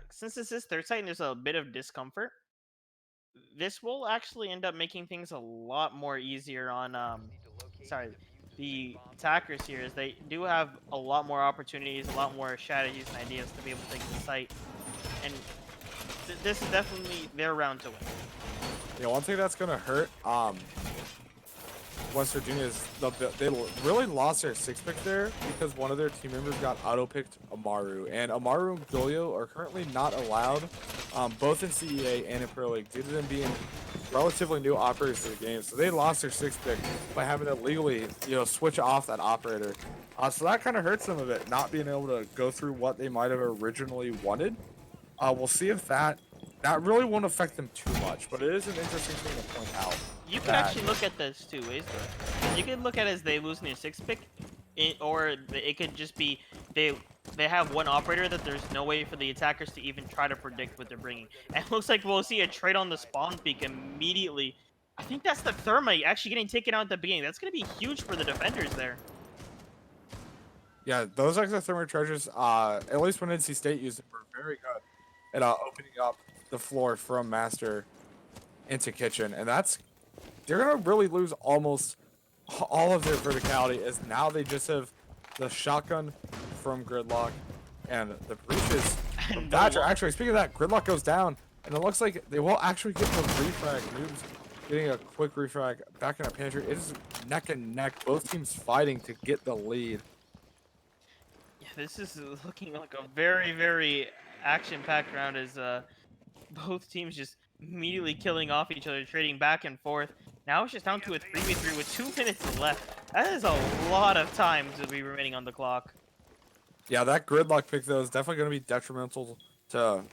since this is third site and there's a bit of discomfort, this will actually end up making things a lot more easier on the attackers here, as they do have a lot more opportunities, a lot more strategies and ideas to be able to take the site, and this is definitely their round to win. Yeah, one thing that's gonna hurt West Virginia is they really lost their 6-pick there, because one of their team members got auto-picked Amaru, and Amaru and Julio are currently not allowed, both in CEA and in Pro League, due to them being relatively new operators to the game. So they lost their 6-pick by having to legally, switch off that operator. So that kind of hurts them a bit, not being able to go through what they might have originally wanted. We'll see if that really won't affect them too much, but it is an interesting thing to point out. You can actually look at this 2 ways, though. You can look at it as they losing their 6-pick, or it could just be they have one operator that there's no way for the attackers to even try to predict what they're bringing. And it looks like we'll see a trade on the spawn peak immediately. I think that's the Thermite actually getting taken out at the beginning. That's going to be huge for the defenders there. Yeah, those extra Thermite treasures, at least when NC State used them, were very good at opening up the floor from Master into Kitchen. And they're going to really lose almost all of their verticality, as now they just have the shotgun from Gridlock and the breaches from Thatcher. Actually, speaking of that, Gridlock goes down, and it looks like they will actually get the refrag. Noobs getting a quick refrag back in a pantry. It is neck and neck, both teams fighting to get the lead. Yeah, this is looking like a very, very action-packed round, as both teams just immediately killing off each other, trading back and forth. Now it's just down to a 3v3 with 2 minutes left. That is a lot of time to be remaining on the clock. Yeah, that Gridlock pick, though, is definitely going to be detrimental to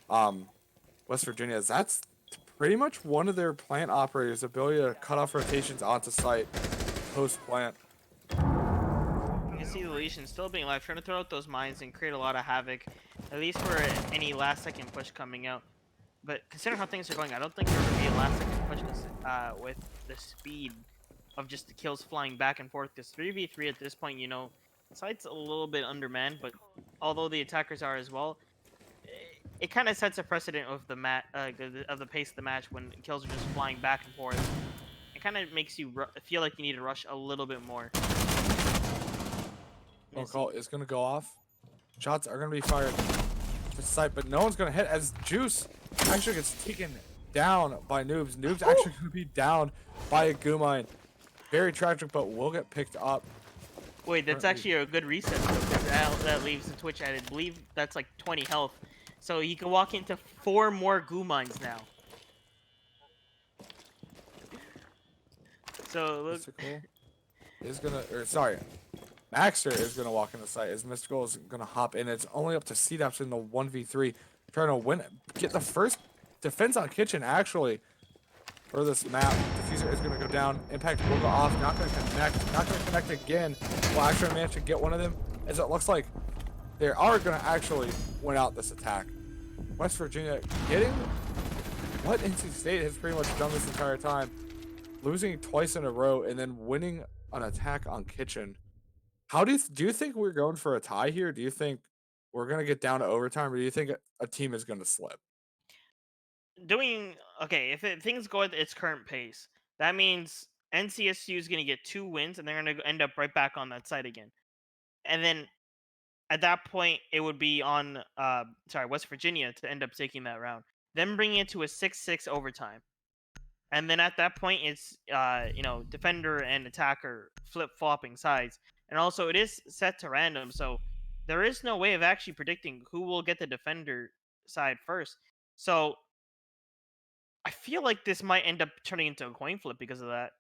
West Virginia, as that's pretty much one of their plant operators' ability to cut off rotations onto site post-plant. You can see the Legion still being alive, trying to throw out those mines and create a lot of havoc, at least for any last-second push coming out. But considering how things are going, I don't think there will be a last-second push with the speed of just the kills flying back and forth. Because 3v3 at this point, site's a little bit undermanned, but although the attackers are as well, it kind of sets a precedent of the pace of the match when kills are just flying back and forth. It kind of makes you feel like you need to rush a little bit more. Phone call is going to go off. Shots are going to be fired to the site, but no one's going to hit, as Juice actually gets taken down by Noobs. Noobs actually going to be down by a Gumine. Very tragic, but will get picked up. Wait, that's actually a good reset, because that leaves the Twitch at, I believe that's like 20 health. So he can walk into 4 more goo mines now. So look, Mystical is gonna, or sorry, Maxter is gonna walk in the site as Mystical is gonna hop in. It's only up to CDAPS in the 1v3, trying to win, get the first defense on Kitchen actually for this map. Diffuser is gonna go down. Impact will go off. Not gonna connect. Not gonna connect again. Will actually manage to get one of them, as it looks like they are gonna actually win out this attack. West Virginia getting what NC State has pretty much done this entire time, losing twice in a row and then winning an attack on Kitchen. How do you think we're going for a tie here? Do you think we're gonna get down to overtime, or do you think a team is gonna slip? doing okay. If things go at its current pace, that means NCSU is gonna get 2 wins, and they're gonna end up right back on that side again. And then at that point, it would be on West Virginia to end up taking that round, then bringing it to a 6-6 overtime. And then at that point, it's defender and attacker flip flopping sides, and also it is set to random, so there is no way of actually predicting who will get the defender side first. So I feel like this might end up turning into a coin flip because of that.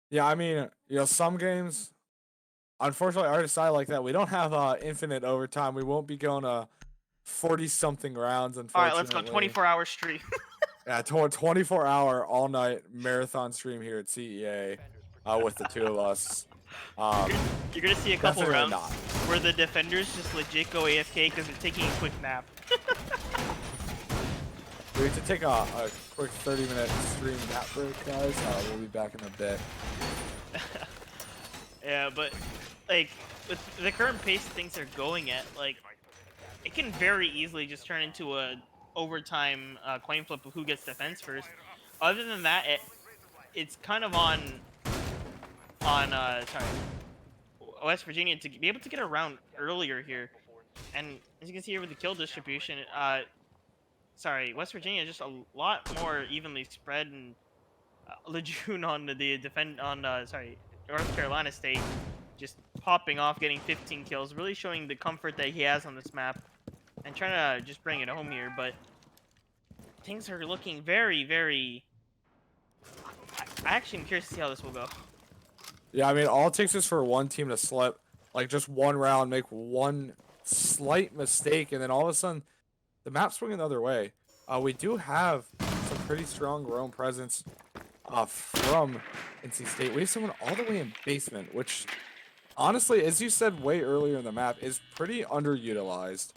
Yeah, I mean, some games, unfortunately, our side like that, we don't have infinite overtime. We won't be going 40 something rounds, All right, let's go unfortunately. 24-hour stream. Yeah, 24-hour all night marathon stream here at CEA with the two of us. You're gonna see a couple Definitely rounds not. where the defenders just legit go AFK because they're taking a quick nap. We have to take a quick 30-minute stream nap break, guys. We'll be back in a bit. Yeah, but like with the current pace things are going at, like it can very easily just turn into a overtime coin flip of who gets defense first. Other than that, it's kind of on West Virginia to be able to get around earlier here. And as you can see here with the kill distribution, West Virginia just a lot more evenly spread, and Lejeune on the North Carolina State just popping off, getting 15 kills, really showing the comfort that he has on this map, and trying to just bring it home here. But things are looking very, very. I actually am curious to see how this will go. Yeah, I mean, all it takes is for one team to slip, like just one round, make one slight mistake, and then all of a sudden, the map's swinging the other way. We do have some pretty strong roam presence from NC State. We have someone all the way in basement, which, honestly, as you said way earlier in the map, is pretty underutilized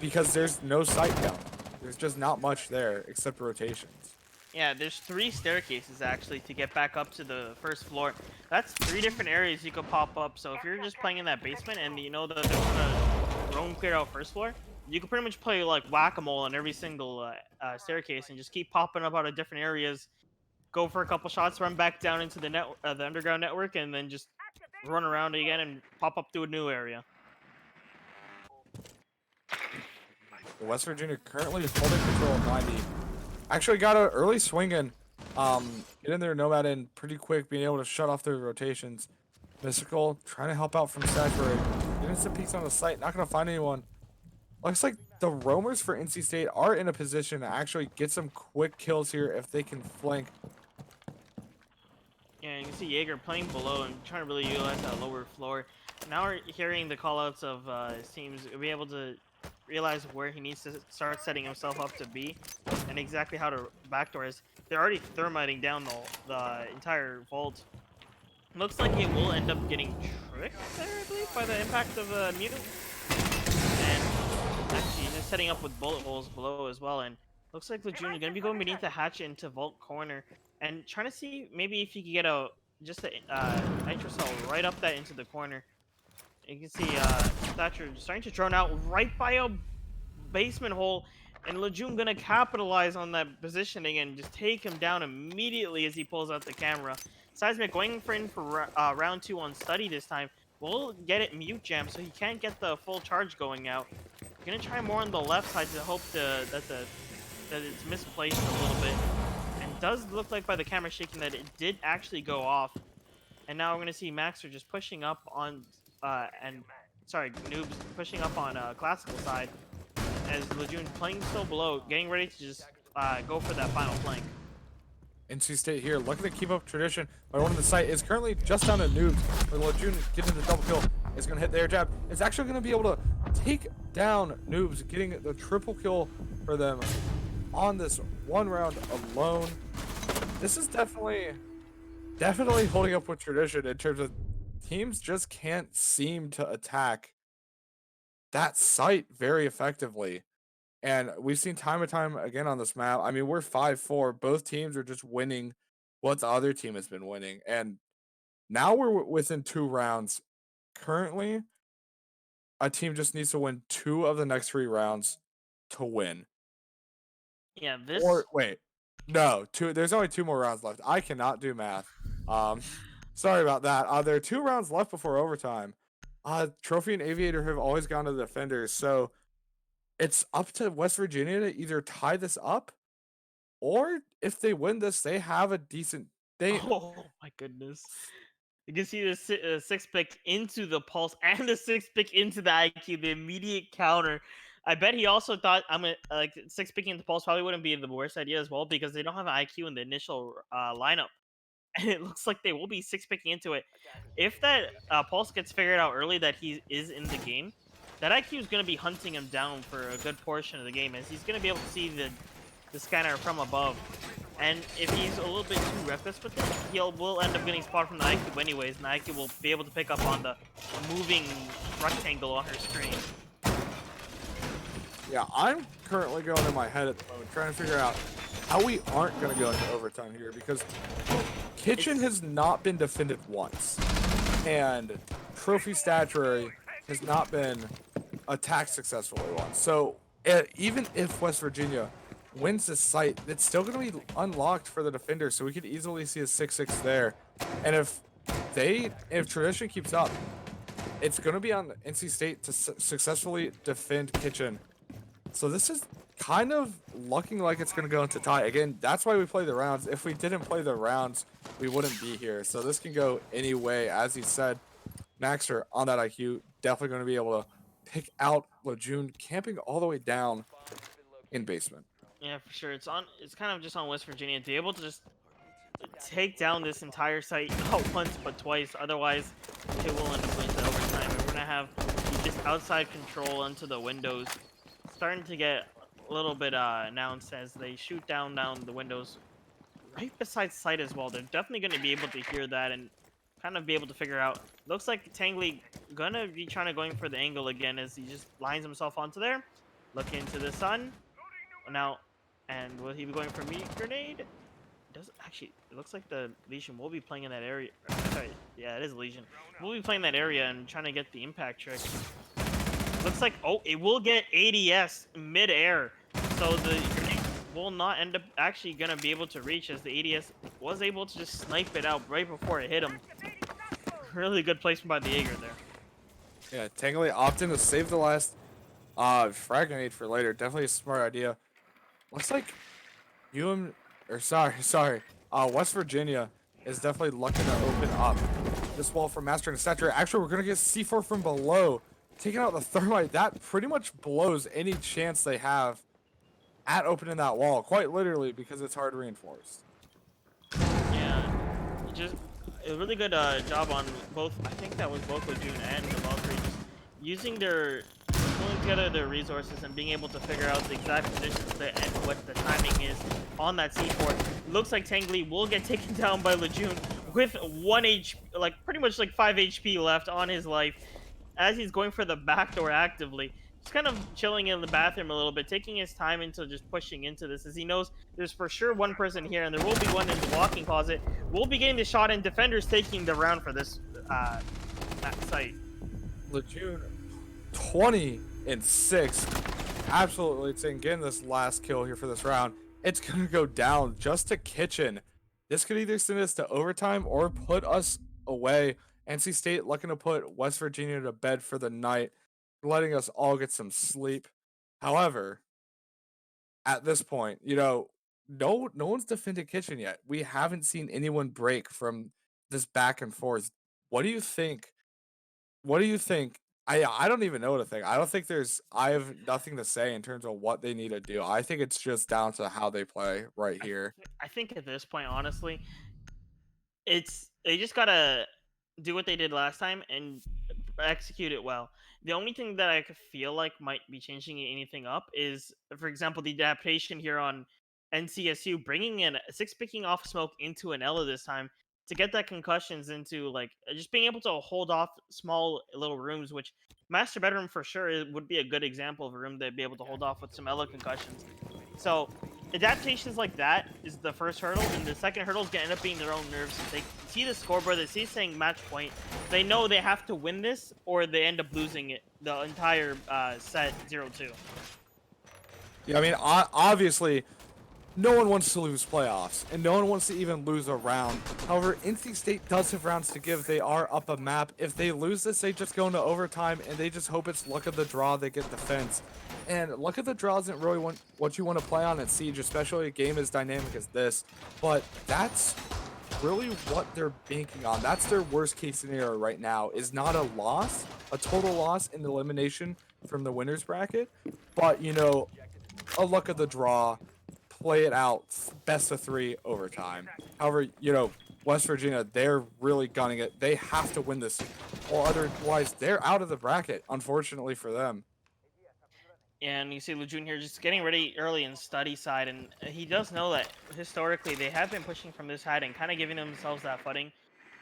because there's no sight down. There's just not much there except rotations. Yeah, there's 3 staircases actually to get back up to the first floor. That's 3 different areas you could pop up. So if you're just playing in that basement and you know that they're gonna roam clear out first floor, you can pretty much play like whack-a-mole on every single staircase and just keep popping up out of different areas. Go for a couple shots, run back down into the underground network, and then just run around again and pop up to a new area. West Virginia currently holding control of 90. Actually got an early swing in. Get in there, Nomad in pretty quick, being able to shut off their rotations. Mystical trying to help out from Saturate. Getting some peeks on the site, not gonna find anyone. Looks like the roamers for NC State are in a position to actually get some quick kills here if they can flank. Yeah, you can see Jaeger playing below and trying to really utilize that lower floor. Now we're hearing the callouts of his teams. We'll be able to realize where he needs to start setting himself up to be and exactly how to backdoor is. They're already thermiting down the entire vault. Looks like it will end up getting tricked there, I believe, by the impact of Mutant. And actually, he's just setting up with bullet holes below as well. And looks like Lejeune is going to be going beneath the hatch into vault corner and trying to see maybe if he can get a nitro cell right up that into the corner. You can see Thatcher starting to drone out right by a basement hole, and Lejeune gonna capitalize on that positioning and just take him down immediately as he pulls out the camera. Seismic going for round 2 on study this time. We'll get it mute jam so he can't get the full charge going out. Gonna try more on the left side to hope that it's misplaced a little bit. And does look like by the camera shaking that it did actually go off. And now we're gonna see Maxter just pushing up on Noobs pushing up on classical side. as Lejeune playing so below, getting ready to just go for that final flank. NC State here looking to keep up tradition, but one of the site is currently just down to noobs. Where Lejeune getting the double kill is going to hit the air jab. It's actually going to be able to take down noobs, getting the triple kill for them on this one round alone. This is definitely holding up with tradition in terms of teams just can't seem to attack that site very effectively. And we've seen time and time again on this map. I mean, we're 5-4. Both teams are just winning what the other team has been winning. And now we're within 2 rounds. Currently, a team just needs to win 2 of the next 3 rounds to win. Yeah, Or this wait, no, two. There's only 2 more rounds left. I cannot do math. Um, sorry about that. There are 2 rounds left before overtime. Trophy and Aviator have always gone to the defenders, so it's up to West Virginia to either tie this up, or if they win this, they have a decent. They Oh my goodness. You can see the six pick into the pulse and the six pick into the IQ, the immediate counter. I bet he also thought I'm gonna like six picking into pulse probably wouldn't be the worst idea as well because they don't have an IQ in the initial lineup, and it looks like they will be six picking into it. If that pulse gets figured out early that he is in the game, that IQ is gonna be hunting him down for a good portion of the game, as he's gonna be able to see the scanner from above. And if he's a little bit too reckless with it, will end up getting spotted from the IQ anyways, and the IQ will be able to pick up on the moving rectangle on her screen. Yeah, I'm currently going in my head at the moment, trying to figure out how we aren't going to go into overtime here because Kitchen has not been defended once, and Trophy Statuary has not been attacked successfully once. So even if West Virginia wins this site, it's still going to be unlocked for the defender, so we could easily see a 6-6 there. And if Tradition keeps up, it's going to be on NC State to successfully defend Kitchen. So this is kind of looking like it's going to go into tie. Again, that's why we play the rounds. If we didn't play the rounds, we wouldn't be here. So this can go any way. As he said, Naxter on that IQ, definitely going to be able to pick out Lejeune, camping all the way down in basement. Yeah, for sure. It's kind of just on West Virginia to be able to just take down this entire site not once but twice. Otherwise, it will end up going to overtime. And we're gonna have this outside control onto the windows starting to get a little bit announced as they shoot down the windows right beside site as well. They're definitely going to be able to hear that and kind of be able to figure out. Looks like Tangley gonna be trying to going for the angle again as he just lines himself onto there. Look into the sun. Now, and will he be going for meat grenade? Doesn't actually. It looks like the Legion will be playing in that area. Sorry, yeah, it is Legion. We'll be playing that area and trying to get the impact trick. Looks like, oh, it will get ADS mid-air. So the grenade will not end up actually going to be able to reach as the ADS was able to just snipe it out right before it hit him. Really good placement by the Jaeger there. Yeah, Tangley opting to save the last frag grenade for later. Definitely a smart idea. Looks like West Virginia is definitely looking to open up this wall for Master and Stature. Actually, we're going to get C4 from below. Taking out the thermite, that pretty much blows any chance they have at opening that wall, quite literally, because it's hard reinforced. Yeah, just a really good job on both. I think that was both Lejeune and the Valkyrie, just using pulling together their resources and being able to figure out the exact positions and what the timing is on that C4. Looks like Tangley will get taken down by Lejeune with 1 HP, like pretty much like 5 HP left on his life, as he's going for the back door actively. Just kind of chilling in the bathroom a little bit, taking his time into just pushing into this, as he knows there's for sure one person here, and there will be one in the walking closet. We'll be getting the shot, and defenders taking the round for this that site. Lejeune, 20-6, absolutely insane. Getting this last kill here for this round. It's gonna go down just to Kitchen. This could either send us to overtime or put us away. NC State looking to put West Virginia to bed for the night, letting us all get some sleep. However, at this point, no one's defended Kitchen yet. We haven't seen anyone break from this back and forth. What do you think? What do you think I don't even know what to think. I don't think I have nothing to say in terms of what they need to do. I think it's just down to how they play right here. I think at this point, honestly, they just gotta do what they did last time and execute it well. The only thing that I could feel like might be changing anything up is, for example, the adaptation here on NCSU, bringing in six picking off smoke into an Ella this time to get that concussions into like just being able to hold off small little rooms, which master bedroom for sure would be a good example of a room that'd be able to hold off with some Ella concussions. So adaptations like that is the first hurdle, and the second hurdle is gonna end up being their own nerves. If they see the scoreboard, they see saying match point, they know they have to win this, or they end up losing it the entire set 0-2. Yeah, I mean, obviously, no one wants to lose playoffs, and no one wants to even lose a round. However, NC State does have rounds to give. They are up a map. If they lose this, they just go into overtime, and they just hope it's luck of the draw. They get defense. And luck of the draw isn't really what you want to play on at Siege, especially a game as dynamic as this. But that's really what they're banking on. That's their worst case scenario right now, is not a loss, a total loss in elimination from the winners bracket, but, you know, a luck of the draw, play it out, best of 3 overtime. However, you know, West Virginia, they're really gunning it. They have to win this, or otherwise they're out of the bracket, unfortunately for them. And you see Lejeune here just getting ready early in study side, and he does know that historically they have been pushing from this side and kind of giving themselves that footing,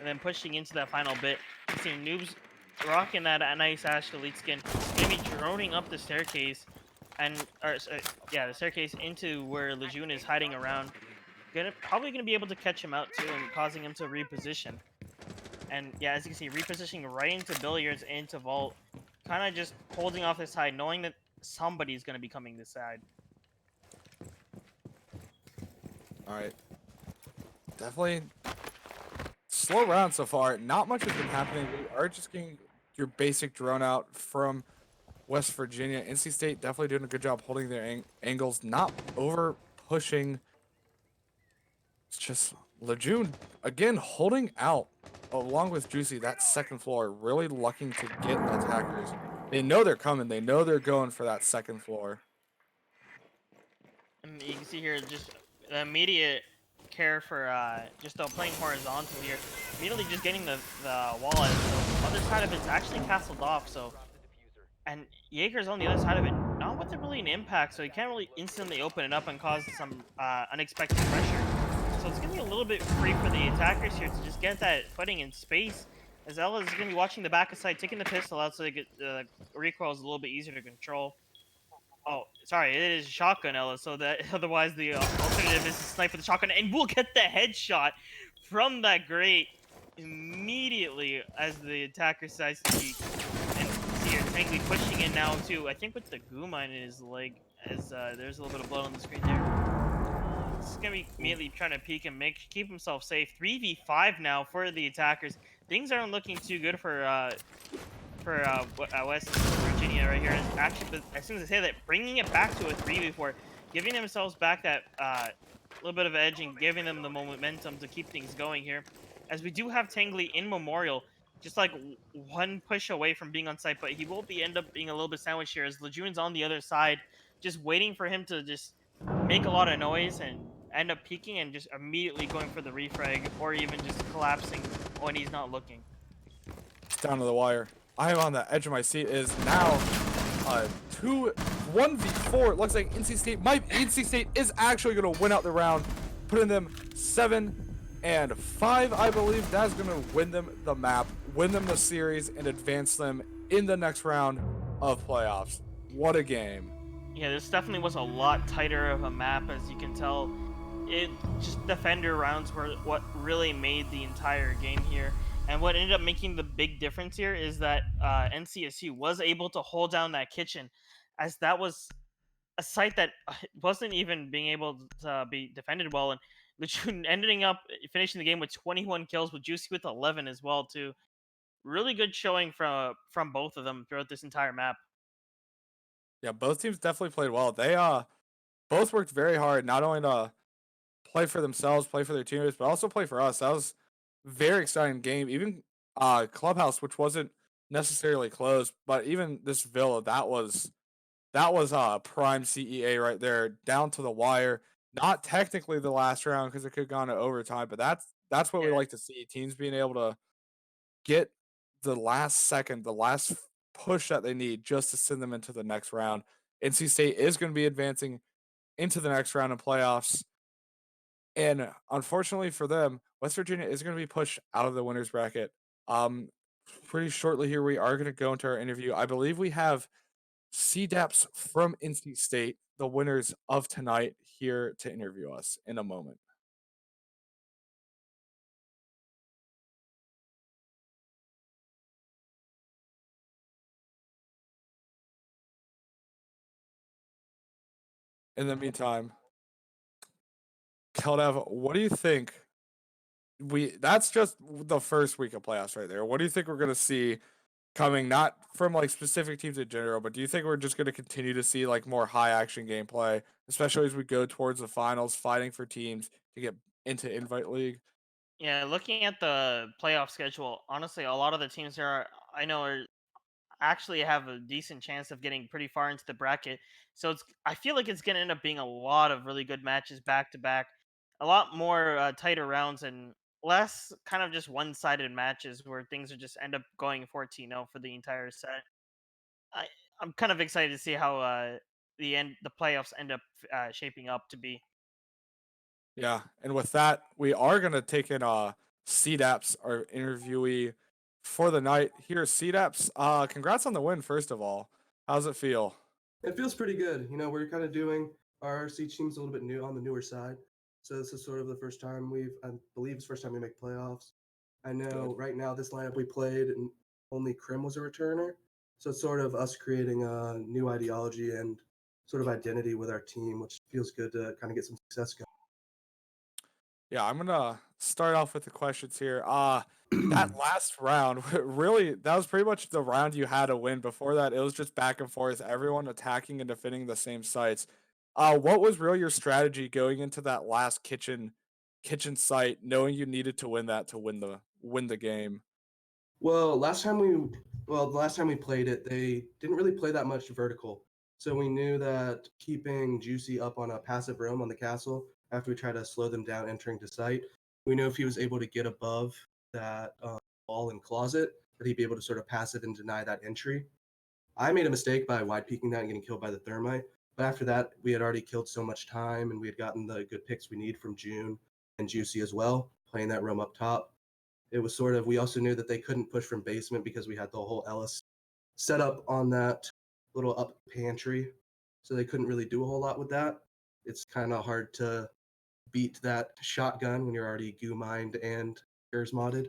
and then pushing into that final bit. You see Noobs rocking that nice Ash Elite skin, maybe droning up the staircase, the staircase into where Lejeune is hiding around. Probably gonna be able to catch him out too, and causing him to reposition. And yeah, as you can see, repositioning right into Billiards, into Vault, kind of just holding off this side, knowing that somebody's going to be coming this side. All right. Definitely slow round so far. Not much has been happening. We are just getting your basic drone out from West Virginia. NC State definitely doing a good job holding their angles, not over pushing. It's just Lejeune, again, holding out along with Juicy, that second floor, really looking to get attackers. They know they're coming. They know they're going for that second floor. And you can see here just the immediate care for just playing horizontal here. Immediately just getting the wall out. So other side of it's actually castled off. So, and Jaeger's on the other side of it, not with really an impact, so he can't really instantly open it up and cause some unexpected pressure. So it's gonna be a little bit free for the attackers here to just get that footing in space. As Ella is gonna be watching the back side, taking the pistol out so they get recoil is a little bit easier to control. Oh, sorry, it is shotgun Ella, so that otherwise the alternative is to snipe with the shotgun, and we'll get the headshot from that grate immediately as the attacker decides to peek. And see here, Tangley pushing in now too. I think with the Guma in his leg, as there's a little bit of blood on the screen there. He's gonna be immediately trying to peek and keep himself safe. 3v5 now for the attackers. Things aren't looking too good for West Virginia right here. And actually, as soon as I say that, bringing it back to a 3v4, giving themselves back that little bit of edge and giving them the momentum to keep things going here. As we do have Tangley in Memorial, just like one push away from being on site, but he will end up being a little bit sandwiched here as Lejeune's on the other side, just waiting for him to just make a lot of noise and end up peeking and just immediately going for the refrag, or even just collapsing when he's not looking. Down to the wire. I am on the edge of my seat. Is now 1v4. It looks like NC State is actually going to win out the round, putting them 7-5, I believe. That's going to win them the map, win them the series, and advance them in the next round of playoffs. What a game. Yeah, this definitely was a lot tighter of a map, as you can tell. It just defender rounds were what really made the entire game here. And what ended up making the big difference here is that NCSU was able to hold down that kitchen, as that was a site that wasn't even being able to be defended well. And Lejeune ending up finishing the game with 21 kills, with Juicy with 11 as well too. Really good showing from both of them throughout this entire map. Yeah, both teams definitely played well. They both worked very hard, not only to play for themselves, play for their teammates, but also play for us. That was very exciting game. Even Clubhouse, which wasn't necessarily close. But even this Villa, that was prime CEA right there, down to the wire. Not technically the last round because it could have gone to overtime, but that's what we Yeah. like to see. Teams being able to get the last second, the last push that they need just to send them into the next round. NC State is going to be advancing into the next round of playoffs. And unfortunately for them, West Virginia is going to be pushed out of the winners bracket. Um, Pretty shortly here, we are going to go into our interview. I believe we have CDAPS from NC State, the winners of tonight, here to interview us in a moment. In the meantime, Keldev, what do you think? That's just the first week of playoffs right there. What do you think we're going to see coming, not from like specific teams in general, but do you think we're just going to continue to see like more high action gameplay, especially as we go towards the finals, fighting for teams to get into Invite League? Yeah, looking at the playoff schedule, honestly, a lot of the teams there I know are actually have a decent chance of getting pretty far into the bracket. So I feel like it's gonna end up being a lot of really good matches back to back, a lot more tighter rounds and less kind of just one-sided matches where things are just end up going 14-0 for the entire set. I I'm kind of excited to see how the playoffs end up shaping up to be. Yeah, and with that, we are gonna take in CDAPS, our interviewee for the night. Here, CDAPS. Congrats on the win, first of all. How's it feel? It feels pretty good. We're kind of doing our RC team's a little bit new on the newer side. So this is sort of the first time I believe it's the first time we make playoffs. I know Good. right now this lineup we played and only Krim was a returner. So it's sort of us creating a new ideology and sort of identity with our team, which feels good to kind of get some success Yeah, I'm gonna start off with the questions here. That going. last round, really, that was pretty much the round you had to win. Before that, it was just back and forth, everyone attacking and defending the same sites. What was really your strategy going into that last kitchen site, knowing you needed to win that to win the game? Well, the last time we played it, they didn't really play that much vertical. So we knew that keeping Juicy up on a passive roam on the castle after we try to slow them down entering the site, we knew if he was able to get above that wall and closet, that he'd be able to sort of passive and deny that entry. I made a mistake by wide peeking that and getting killed by the thermite. But after that, we had already killed so much time and we had gotten the good picks we need from June and Juicy as well, playing that roam up top. It was sort of, we also knew that they couldn't push from basement because we had the whole Ellis set up on that little up pantry. So they couldn't really do a whole lot with that. It's kind of hard to beat that shotgun when you're already goo mined and ears modded.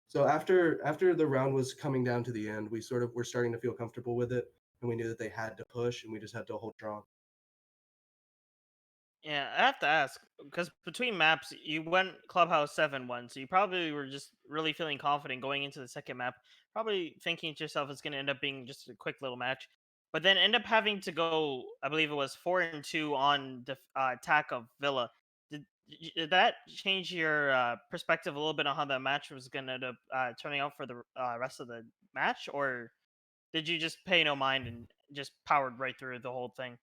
So after the round was coming down to the end, we sort of were starting to feel comfortable with it, and we knew that they had to push, and we just had to hold strong. Yeah, I have to ask because between maps, you went Clubhouse 7-1, so you probably were just really feeling confident going into the second map. Probably thinking to yourself it's going to end up being just a quick little match, but then end up having to go. I believe it was 4-2 on the attack of Villa. Did that change your perspective a little bit on how that match was going to end up turning out for the rest of the match, or did you just pay no mind and just powered right through the whole thing?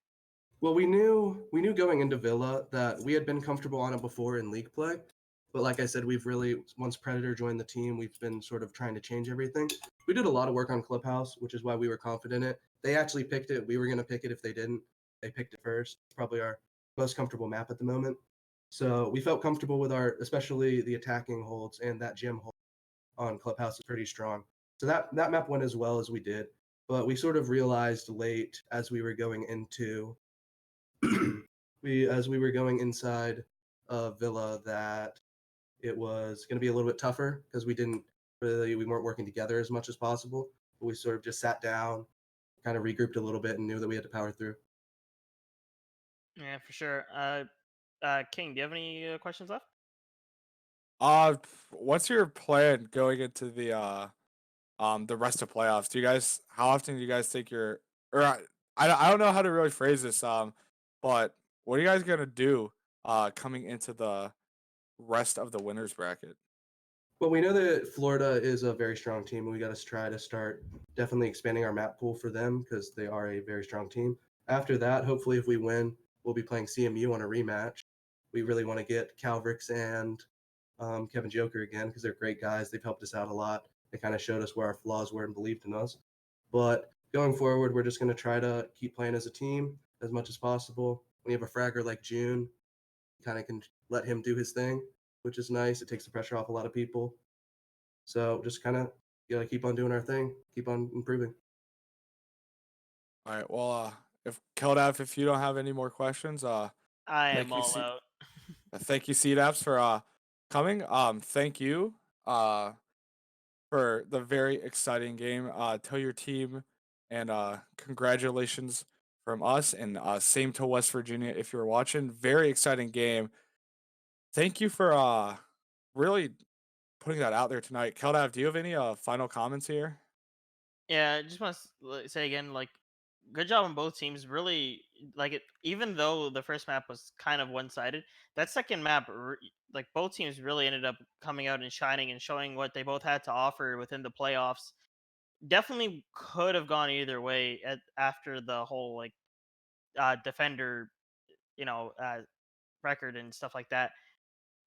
Well, we knew going into Villa that we had been comfortable on it before in league play, but like I said, we've really once Predator joined the team, we've been sort of trying to change everything. We did a lot of work on Clubhouse, which is why we were confident in it. They actually picked it. We were going to pick it if they didn't. They picked it first. It's probably our most comfortable map at the moment. So we felt comfortable with especially the attacking holds and that gym hold on Clubhouse is pretty strong. So that map went as well as we did, but we sort of realized late as we were going into we as we were going inside Villa that it was going to be a little bit tougher because we weren't working together as much as possible. But we sort of just sat down, kind of regrouped a little bit, and knew that we had to power through. Yeah, for sure. King, do you have any questions left? What's your plan going into the rest of playoffs? How often do you guys think or I don't know how to really phrase this, but what are you guys gonna do coming into the rest of the winners bracket? Well, we know that Florida is a very strong team. We got to try to start definitely expanding our map pool for them because they are a very strong team. After that, hopefully, if we win, we'll be playing CMU on a rematch. We really want to get Calvrix and Kevin Joker again because they're great guys. They've helped us out a lot. They kind of showed us where our flaws were and believed in us. But going forward, we're just going to try to keep playing as a team as much as possible. When you have a fragger like June, you kind of can let him do his thing, which is nice. It takes the pressure off a lot of people. So just kind of keep on doing our thing, keep on improving. All right. Well, if Keldav, if you don't have any more questions, I thank am you, all out. thank you, CDAPS, for coming. Thank you for the very exciting game. Tell your team and congratulations from us, and same to West Virginia if you're watching. Very exciting game. Thank you for really putting that out there tonight. Keldav, do you have any final comments here? Yeah, I just want to say again, like, good job on both teams. Really, like it. Even though the first map was kind of one-sided, that second map, like, both teams really ended up coming out and shining and showing what they both had to offer within the playoffs. Definitely could have gone either way after the whole like defender, you know, record and stuff like that.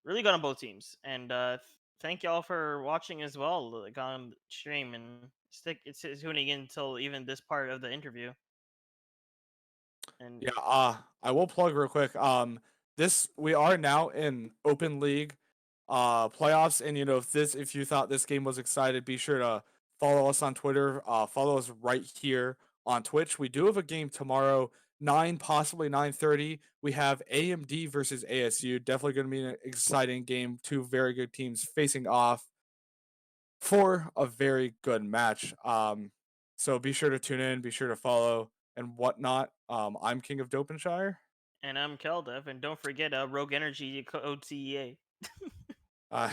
Really good on both teams, and thank y'all for watching as well, like on stream, and it's tuning in until even this part of the interview. And Yeah, I will plug real quick. This we are now in open league playoffs, and if you thought this game was excited, be sure to follow us on Twitter, follow us right here on Twitch. We do have a game tomorrow, 9, possibly 9:30. We have AMD versus ASU. Definitely going to be an exciting game. Two very good teams facing off for a very good match. So be sure to tune in, be sure to follow and whatnot. I'm King of Dopenshire. I'm Keldev, and don't forget Rogue Energy code CEA. Uh,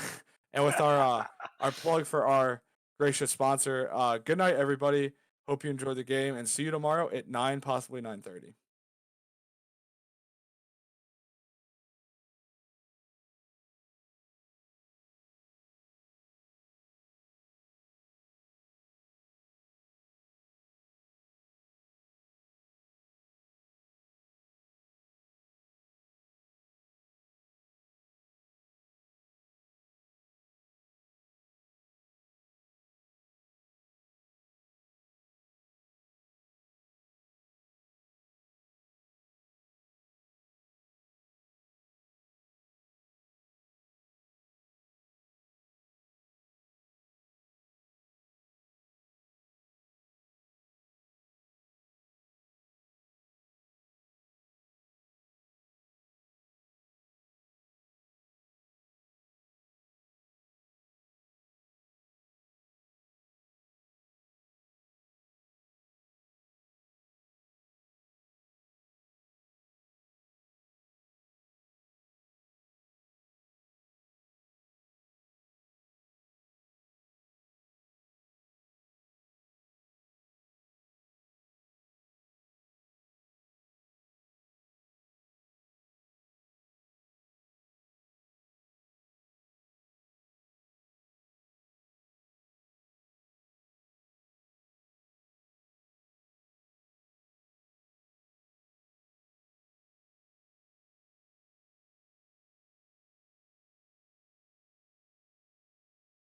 and with our plug for our gracious sponsor. Good night, everybody. Hope you enjoyed the game, and see you tomorrow at 9, possibly 9:30.